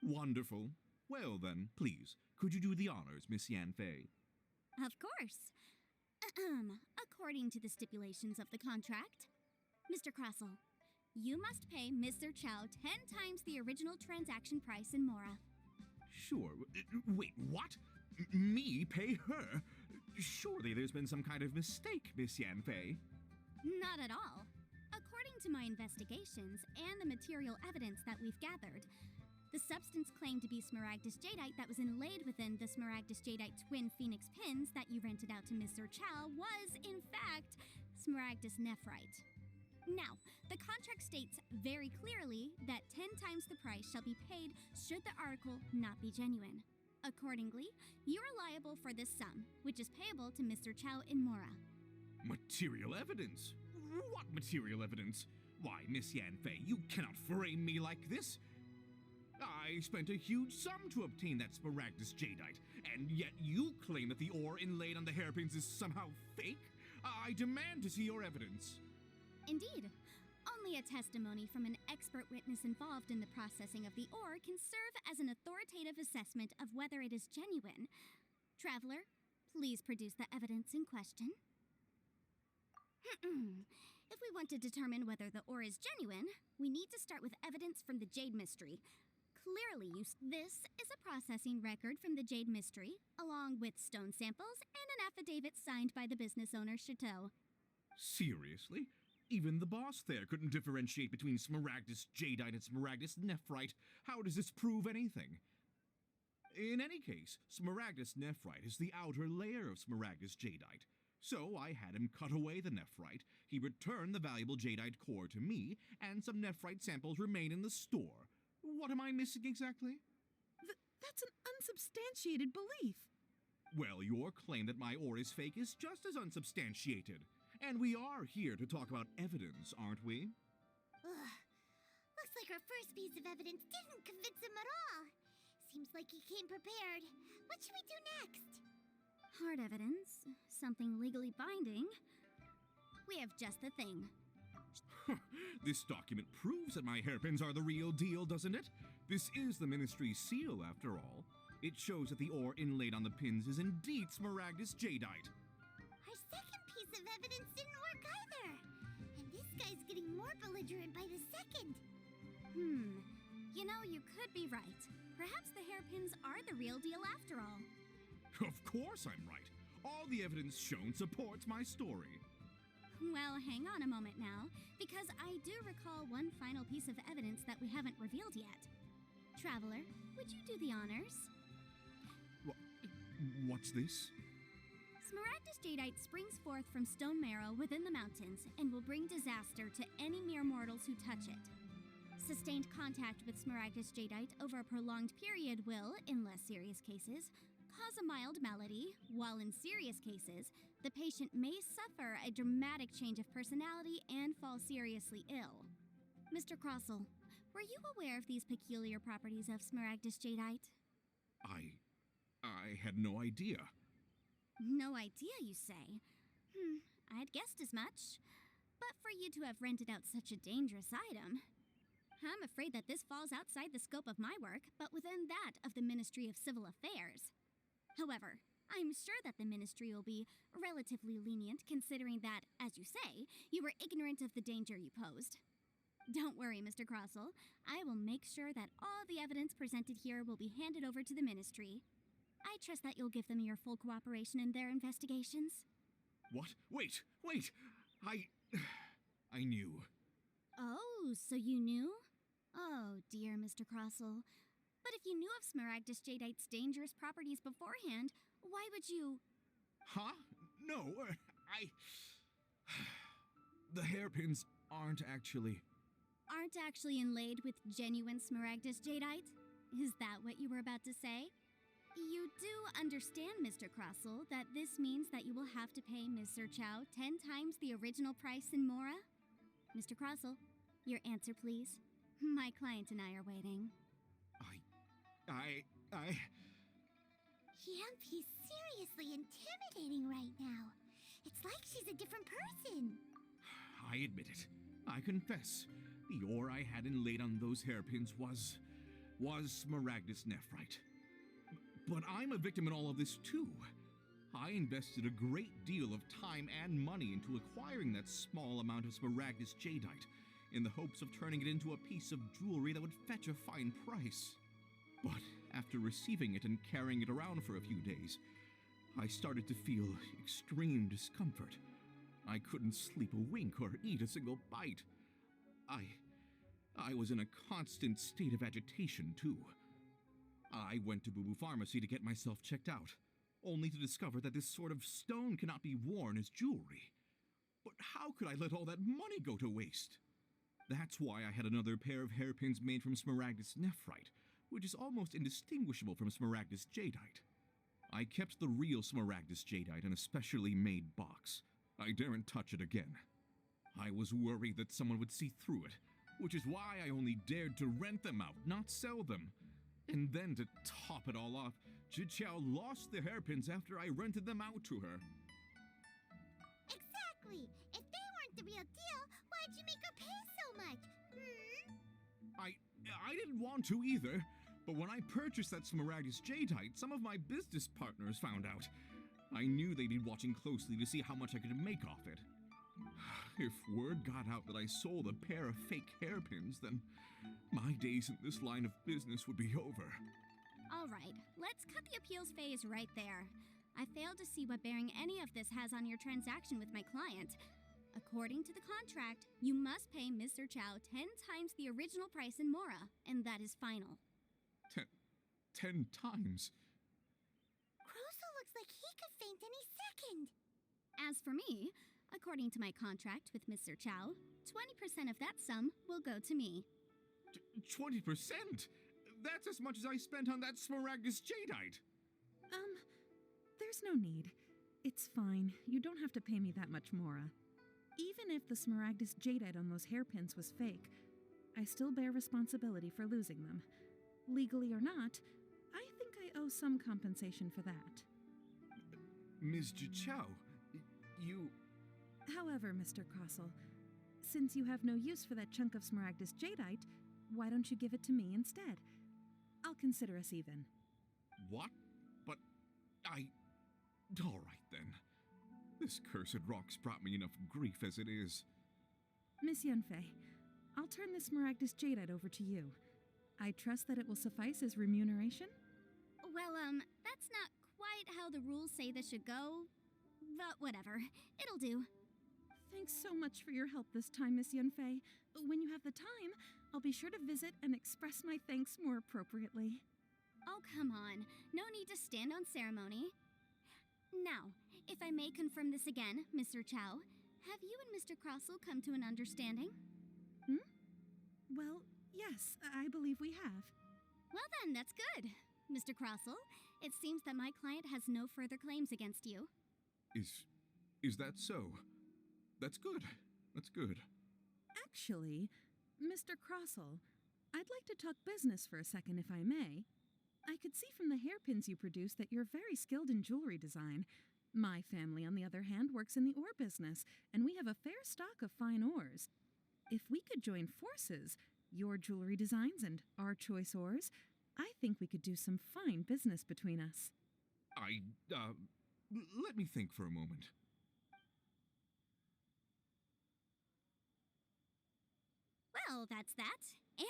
Wonderful. Well then, please, could you do the honors, Miss Yanfei? Of course. According to the stipulations of the contract, Mr. Crossel, you must pay Mr. Chow 10 times the original transaction price in Mora. Sure. Wait, what? Me pay her? Surely there's been some kind of mistake, Miss Yanfei. Not at all. According to my investigations and the material evidence that we've gathered, The substance claimed to be smaragdus jadeite that was inlaid within the smaragdus jadeite twin phoenix pins that you rented out to Miss Chow was, in fact, smaragdus nephrite. Now, the contract states very clearly that 10 times the price shall be paid should the article not be genuine. Accordingly, you are liable for this sum, which is payable to Mr. Chow in Mora. Material evidence? What material evidence? Why, Miss Yanfei, you cannot frame me like this. I spent a huge sum to obtain that smaragdus jadeite, and yet you claim that the ore inlaid on the hairpins is somehow fake? I demand to see your evidence. Indeed. Only a testimony from an expert witness involved in the processing of the ore can serve as an authoritative assessment of whether it is genuine. Traveler, please produce the evidence in question. If we want to determine whether the ore is genuine, we need to start with evidence from the Jade Mystery. Clearly, this is a processing record from the Jade Mystery, along with stone samples and an affidavit signed by the business owner, Chateau. Seriously? Even the boss there couldn't differentiate between smaragdus jadeite and smaragdus nephrite. How does this prove anything? In any case, smaragdus nephrite is the outer layer of smaragdus jadeite. So I had him cut away the nephrite, he returned the valuable jadeite core to me, and some nephrite samples remain in the store. What am I missing exactly? That's an unsubstantiated belief. Well, your claim that my ore is fake is just as unsubstantiated. And we are here to talk about evidence, aren't we? Ugh. Looks like our first piece of evidence didn't convince him at all. Seems like he came prepared. What should we do next? Hard evidence, something legally binding. We have just the thing. This document proves that my hairpins are the real deal, doesn't it? This is the Ministry's seal, after all. It shows that the ore inlaid on the pins is indeed smaragdus jadeite. Our second piece of evidence didn't work either. And this guy's getting more belligerent by the second. You know, you could be right. Perhaps the hairpins are the real deal after all. Of course I'm right. All the evidence shown supports my story. Well, hang on a moment now, because I do recall one final piece of evidence that we haven't revealed yet. Traveler, would you do the honors? What's this? Smaragdus jadeite springs forth from stone marrow within the mountains and will bring disaster to any mere mortals who touch it. Sustained contact with smaragdus jadeite over a prolonged period will, in less serious cases, cause a mild malady, while in serious cases, the patient may suffer a dramatic change of personality and fall seriously ill. Mr. Crossell, were you aware of these peculiar properties of smaragdus jadeite? I had no idea. No idea, you say? I'd guessed as much. But for you to have rented out such a dangerous item, I'm afraid that this falls outside the scope of my work, but within that of the Ministry of Civil Affairs. However, I'm sure that the Ministry will be relatively lenient considering that, as you say, you were ignorant of the danger you posed. Don't worry, Mr. Crossell. I will make sure that all the evidence presented here will be handed over to the Ministry. I trust that you'll give them your full cooperation in their investigations. What? Wait! I knew. Oh, so you knew? Oh, dear Mr. Crossell. But if you knew of smaragdus jadeite's dangerous properties beforehand, why would you... Huh? No, The hairpins aren't actually inlaid with genuine smaragdus jadeite? Is that what you were about to say? You do understand, Mr. Crossell, that this means that you will have to pay Ms. Chow 10 times the original price in Mora? Mr. Crossell, your answer, please. My client and I are waiting. Yanfei's seriously intimidating right now. It's like she's a different person. I admit it. I confess. The ore I had inlaid on those hairpins was smaragdus nephrite. But I'm a victim in all of this too. I invested a great deal of time and money into acquiring that small amount of smaragdus jadeite in the hopes of turning it into a piece of jewelry that would fetch a fine price. But after receiving it and carrying it around for a few days, I started to feel extreme discomfort. I couldn't sleep a wink or eat a single bite. I was in a constant state of agitation, too. I went to Boo Boo Pharmacy to get myself checked out, only to discover that this sort of stone cannot be worn as jewelry. But how could I let all that money go to waste? That's why I had another pair of hairpins made from Smaragdus nephrite, which is almost indistinguishable from Smaragdus jadeite. I kept the real Smaragdus jadeite in a specially made box. I daren't touch it again. I was worried that someone would see through it, which is why I only dared to rent them out, not sell them. And then to top it all off, Zhiqiao lost the hairpins after I rented them out to her. Exactly! If they weren't the real deal, why'd you make her pay so much? I didn't want to either, but when I purchased that Smaragdus jadeite, some of my business partners found out. I knew they'd be watching closely to see how much I could make off it. If word got out that I sold a pair of fake hairpins, then my days in this line of business would be over. All right, let's cut the appeals phase right there. I fail to see what bearing any of this has on your transaction with my client. According to the contract, you must pay Mr. Chow 10 times the original price in Mora, and that is final. 10 times? Crusoe looks like he could faint any second. As for me, according to my contract with Mr. Chow, 20% of that sum will go to me. 20%? That's as much as I spent on that Smaragdus jadeite. There's no need. It's fine. You don't have to pay me that much, Mora. Even if the Smaragdus jadeite on those hairpins was fake, I still bear responsibility for losing them. Legally or not, I think I owe some compensation for that. Ms. Zhiqiao, you... However, Mr. Crossell, since you have no use for that chunk of Smaragdus jadeite, why don't you give it to me instead? I'll consider us even. What? But all right, then. This cursed rock's brought me enough grief as it is. Miss Yunfei, I'll turn this Smaragdus jadeite over to you. I trust that it will suffice as remuneration? Well, that's not quite how the rules say this should go. But whatever, it'll do. Thanks so much for your help this time, Miss Yunfei. When you have the time, I'll be sure to visit and express my thanks more appropriately. Oh, come on. No need to stand on ceremony. Now, if I may confirm this again, Mr. Chow, have you and Mr. Crossell come to an understanding? Well, yes, I believe we have. Well then, that's good. Mr. Crossell, it seems that my client has no further claims against you. Is that so? That's good. That's good. Actually, Mr. Crossell, I'd like to talk business for a second, if I may. I could see from the hairpins you produce that you're very skilled in jewelry design. My family, on the other hand, works in the ore business, and we have a fair stock of fine ores. If we could join forces, your jewelry designs and our choice ores, I think we could do some fine business between us. Let me think for a moment. Well, that's that.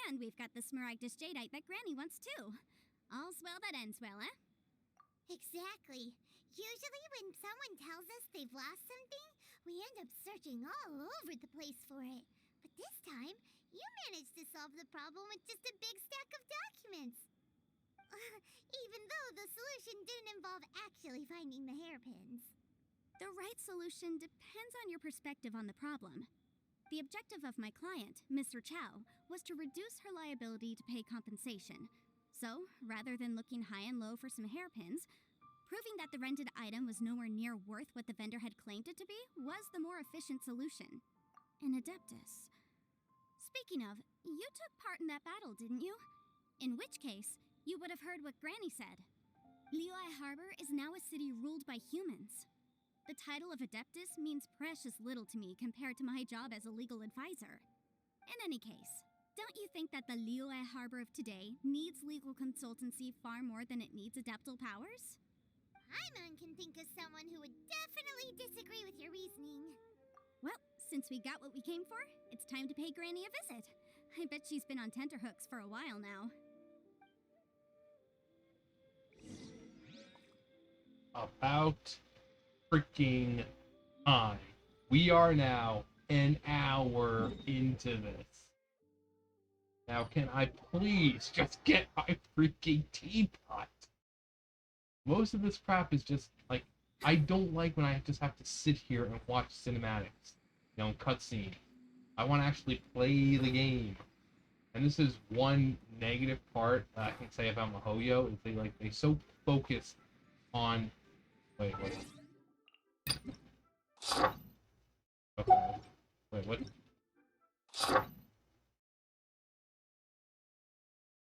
And we've got the Smaragdus jadeite that Granny wants too. All's well that ends well, eh? Exactly. Usually when someone tells us they've lost something, we end up searching all over the place for it. But this time, you managed to solve the problem with just a big stack of documents. Even though the solution didn't involve actually finding the hairpins. The right solution depends on your perspective on the problem. The objective of my client, Mr. Chow, was to reduce her liability to pay compensation. So, rather than looking high and low for some hairpins, proving that the rented item was nowhere near worth what the vendor had claimed it to be was the more efficient solution. An Adeptus. Speaking of, you took part in that battle, didn't you? In which case, you would have heard what Granny said. Liyue Harbor is now a city ruled by humans. The title of Adeptus means precious little to me compared to my job as a legal advisor. In any case, don't you think that the Liyue Harbor of today needs legal consultancy far more than it needs adeptal powers? Paimon can think of someone who would definitely disagree with your reasoning. Well, since we got what we came for, it's time to pay Granny a visit. I bet she's been on tenterhooks for a while now. About freaking time. We are now an hour into this. Now, can I please just get my freaking teapot? Most of this crap is just, like, I don't like when I just have to sit here and watch cinematics, cutscene. I want to actually play the game. And this is one negative part that I can say about MiHoYo, is they so focus on... Wait. Okay. Wait, what?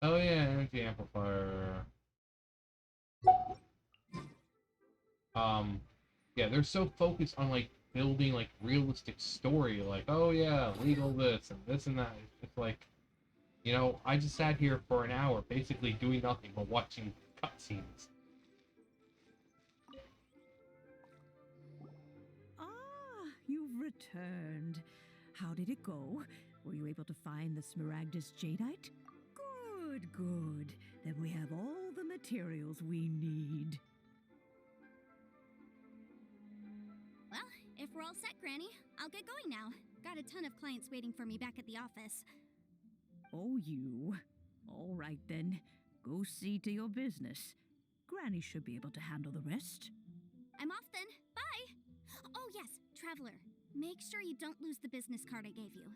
Oh yeah, energy amplifier. Yeah, they're so focused on like building like realistic story, like, oh yeah, legal this and that. It's like, I just sat here for an hour basically doing nothing but watching cutscenes. Ah, you've returned. How did it go? Were you able to find the Smaragdus Jadeite? Good, good. Then we have all the materials we need. Well, if we're all set, Granny, I'll get going now. Got a ton of clients waiting for me back at the office. Oh, you. All right then. Go see to your business. Granny should be able to handle the rest. I'm off then. Bye! Oh, yes, Traveler. Make sure you don't lose the business card I gave you.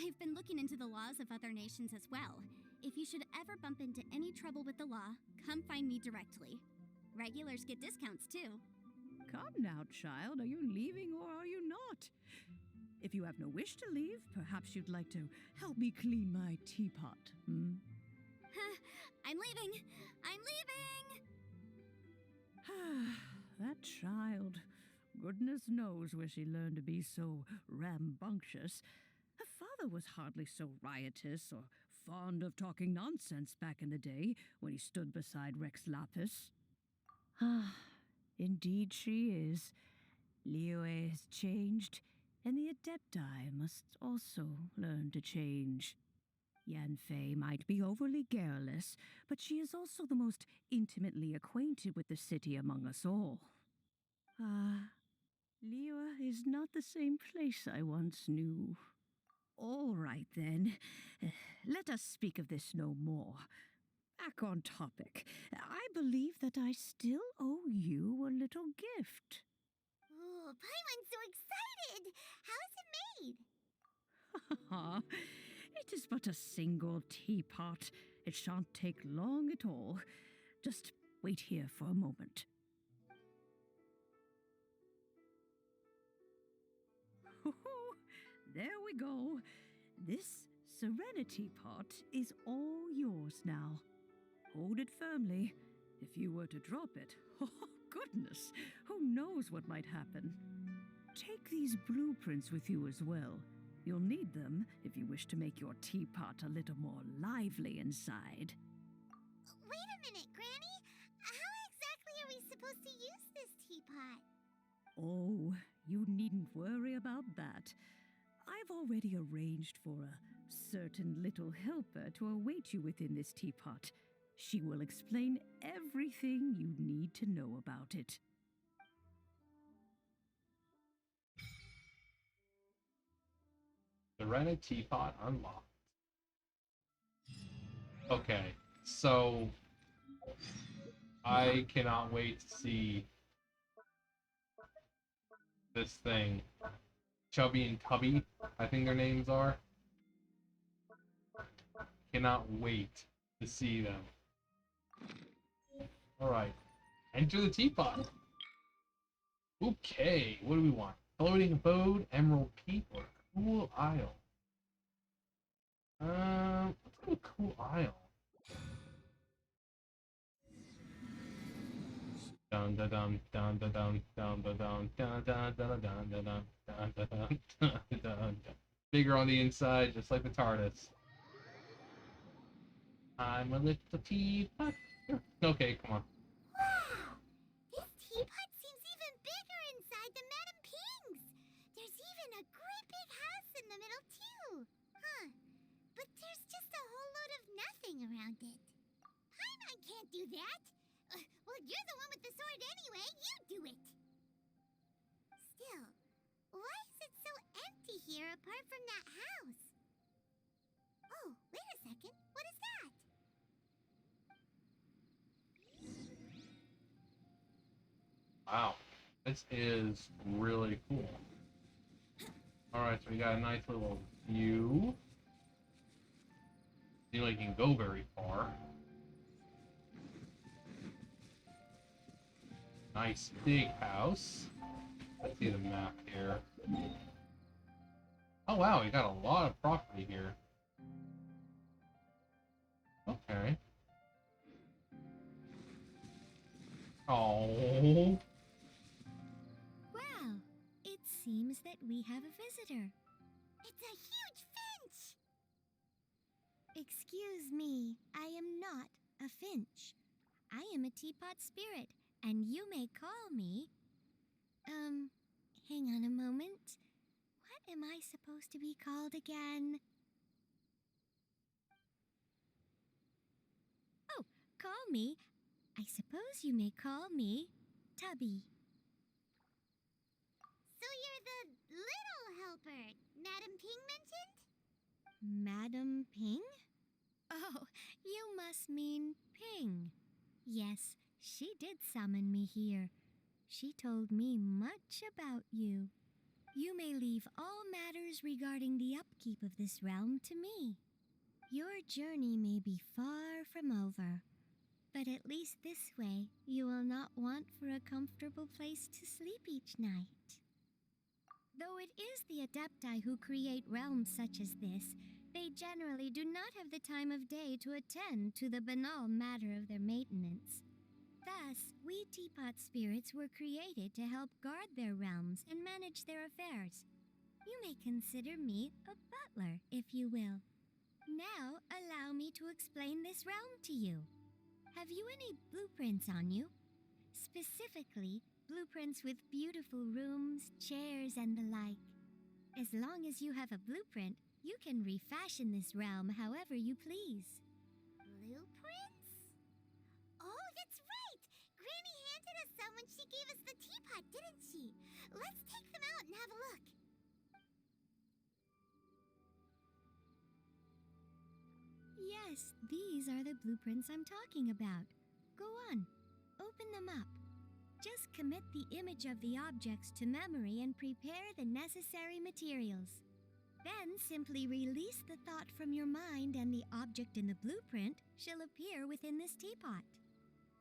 I've been looking into the laws of other nations as well. If you should ever bump into any trouble with the law, come find me directly. Regulars get discounts, too. Come now, child. Are you leaving or are you not? If you have no wish to leave, perhaps you'd like to help me clean my teapot, hmm? I'm leaving! I'm leaving! That child. Goodness knows where she learned to be so rambunctious. Her father was hardly so riotous or fond of talking nonsense back in the day when he stood beside Rex Lapis. Ah, indeed she is. Liyue has changed, and the Adepti must also learn to change. Yanfei might be overly garrulous, but she is also the most intimately acquainted with the city among us all. Ah, Liyue is not the same place I once knew. All right, then. Let us speak of this no more. Back on topic. I believe that I still owe you a little gift. Oh, Paimon's so excited! How is it made? It is but a single teapot. It shan't take long at all. Just wait here for a moment. There we go. This Serenity Pot is all yours now. Hold it firmly. If you were to drop it, oh goodness, who knows what might happen. Take these blueprints with you as well. You'll need them if you wish to make your teapot a little more lively inside. Wait a minute, Granny. How exactly are we supposed to use this teapot? Oh, you needn't worry about that. I've already arranged for a certain little helper to await you within this teapot. She will explain everything you need to know about it. Serena teapot unlocked. Okay, so I cannot wait to see this thing. Chubby and Tubby, I think their names are. Cannot wait to see them. Alright. Enter the teapot. Okay, what do we want? Floating abode, Emerald Peak, or Cool Isle? Let's go with Cool Isle. Dun dun dun dun dun dun dun dun dun dun dun dun dun dun dun dun dun dun. Bigger on the inside, just like the TARDIS. I'm a little teapot. Okay, come on. Wow! This teapot seems even bigger inside than Madame Ping's. There's even a great big house in the middle, too. Huh. But there's just a whole load of nothing around it. Paimon can't do that. Well, you're the one with the sword anyway. You do it. Still, why is it so empty here apart from that house? Oh, wait a Wow. This is really cool. Alright, so we got a nice little view. Seems like you can go very far. Nice big house. Let's see the map here. Oh wow, we got a lot of property here. Okay. Oh. Well, it seems that we have a visitor. It's a huge finch! Excuse me, I am not a finch. I am a teapot spirit, and you may call me... hang on a moment. What am I supposed to be called again? Oh, call me. I suppose you may call me Tubby. So you're the little helper Madam Ping mentioned? Madam Ping? Oh, you must mean Ping. Yes, she did summon me here. She told me much about you. You may leave all matters regarding the upkeep of this realm to me. Your journey may be far from over, but at least this way you will not want for a comfortable place to sleep each night. Though it is the Adepti who create realms such as this, they generally do not have the time of day to attend to the banal matter of their maintenance. Thus, we Teapot spirits were created to help guard their realms and manage their affairs. You may consider me a butler, if you will. Now, allow me to explain this realm to you. Have you any blueprints on you? Specifically, blueprints with beautiful rooms, chairs, and the like. As long as you have a blueprint, you can refashion this realm however you please. Blueprints? Oh, that's right! Granny handed us some when she gave us the teapot, didn't she? Let's take them out and have a look. Yes, these are the blueprints I'm talking about. Go on, open them up. Just commit the image of the objects to memory and prepare the necessary materials. Then simply release the thought from your mind and the object in the blueprint shall appear within this teapot.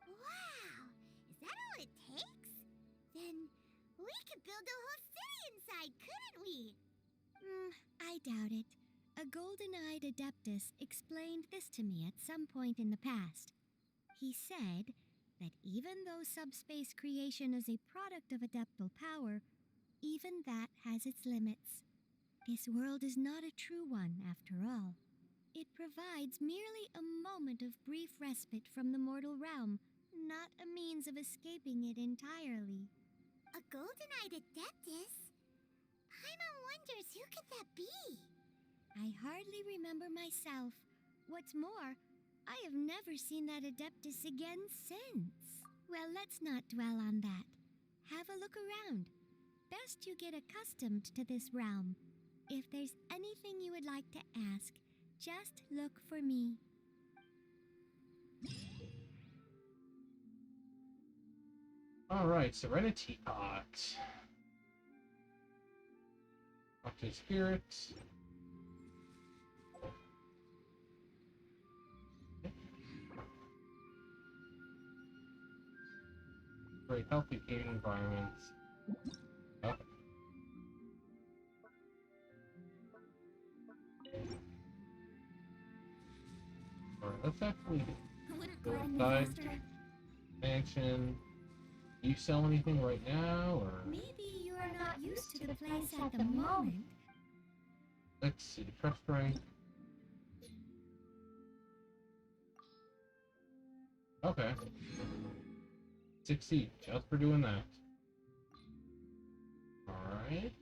Wow! Is that all it takes? Then we could build a whole city inside, couldn't we? I doubt it. A golden-eyed adeptus explained this to me at some point in the past. He said that even though subspace creation is a product of adeptal power, even that has its limits. This world is not a true one, after all. It provides merely a moment of brief respite from the mortal realm, not a means of escaping it entirely. A golden-eyed adeptus? Paimon wonders who could that be? I hardly remember myself. What's more, I have never seen that adeptus again since. Well, let's not dwell on that. Have a look around. Best you get accustomed to this realm. If there's anything you would like to ask, just look for me. Alright, Serenity Pot. Talk to spirits. Very healthy gaming environments. Okay. Alright, let's actually go inside. Mansion. Do you sell anything right now, or? Maybe you are not used to the place at the moment. Let's see, trust rank. Okay. Succeed, just for doing that. Alright.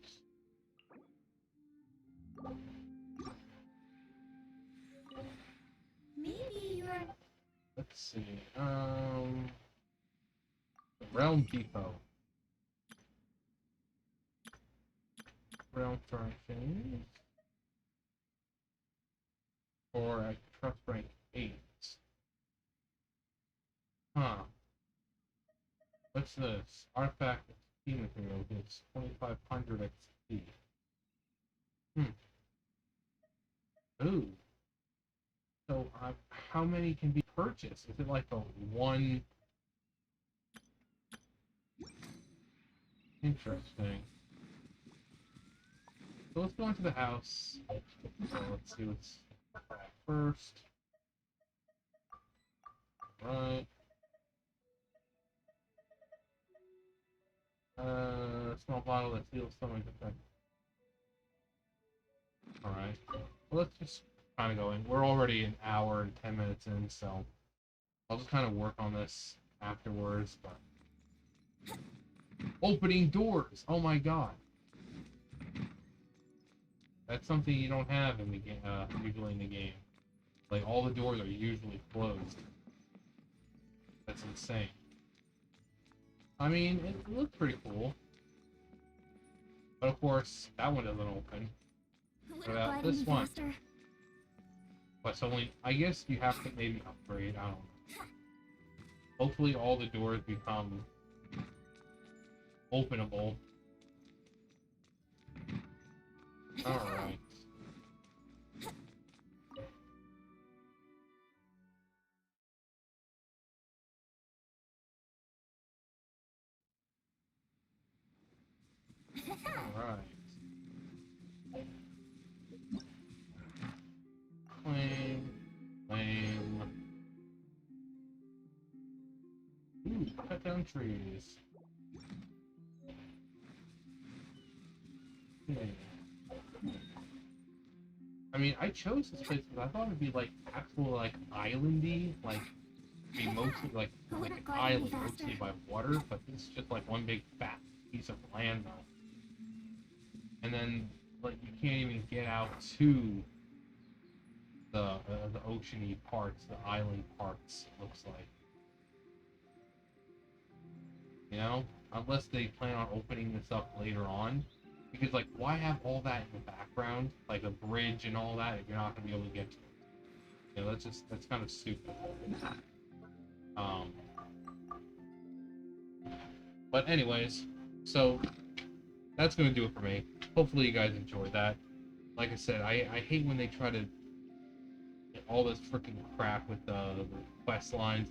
Maybe you're... Let's see, Realm Depot. Realm furnishings. Or at trust rank 8. Huh. What's this? Artifact XP material gets 2500 XP. Ooh. So, how many can be purchased? Is it like a one? Interesting. So let's go into the house. Let's see what's first. Right. Small bottle that heals stomach effect. Alright. Well, let's just kind of go in. We're already an hour and 10 minutes in, so I'll just kind of work on this afterwards. But opening doors! Oh my god. That's something you don't have in the game, usually in the game. Like, all the doors are usually closed. That's insane. I mean, it looks pretty cool. But of course, that one doesn't open. What about this one? But so only, I guess you have to maybe upgrade, I don't know. Hopefully all the doors become openable. Alright. Alright. Claim. Ooh, cut down trees. I mean, I chose this place because I thought it'd be like actual like islandy, like be mostly like an island, mostly by water, but it's just like one big fat piece of land now. And then like you can't even get out to the oceany parts, the island parts. It looks like, you know, unless they plan on opening this up later on. Because, like, why have all that in the background? Like, a bridge and all that if you're not going to be able to get to it? You know, that's kind of stupid. But anyways, so, that's going to do it for me. Hopefully you guys enjoyed that. Like I said, I hate when they try to get all this freaking crap with the quest lines.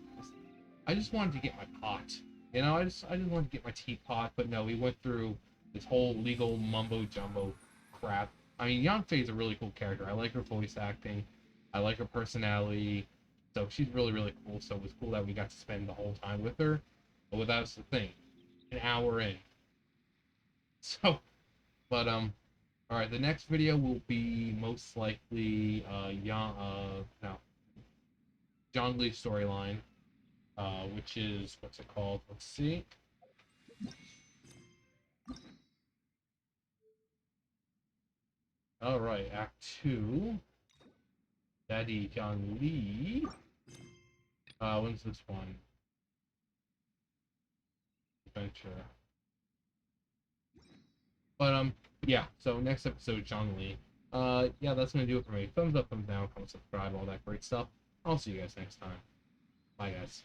I just wanted to get my pot. You know, I just wanted to get my teapot, but no, we went through this whole legal mumbo jumbo crap. I mean, Yanfei's a really cool character. I like her voice acting. I like her personality. So she's really, really cool. So it was cool that we got to spend the whole time with her. But that's the thing. An hour in. So, but, alright, the next video will be most likely, Zhongli's storyline. Which is, what's it called? Let's see. Alright, Act 2. Daddy Zhongli. When's this one? Adventure. But, yeah, so next episode, Zhongli. Yeah, that's gonna do it for me. Thumbs up, thumbs down, comment, subscribe, all that great stuff. I'll see you guys next time. Bye, guys.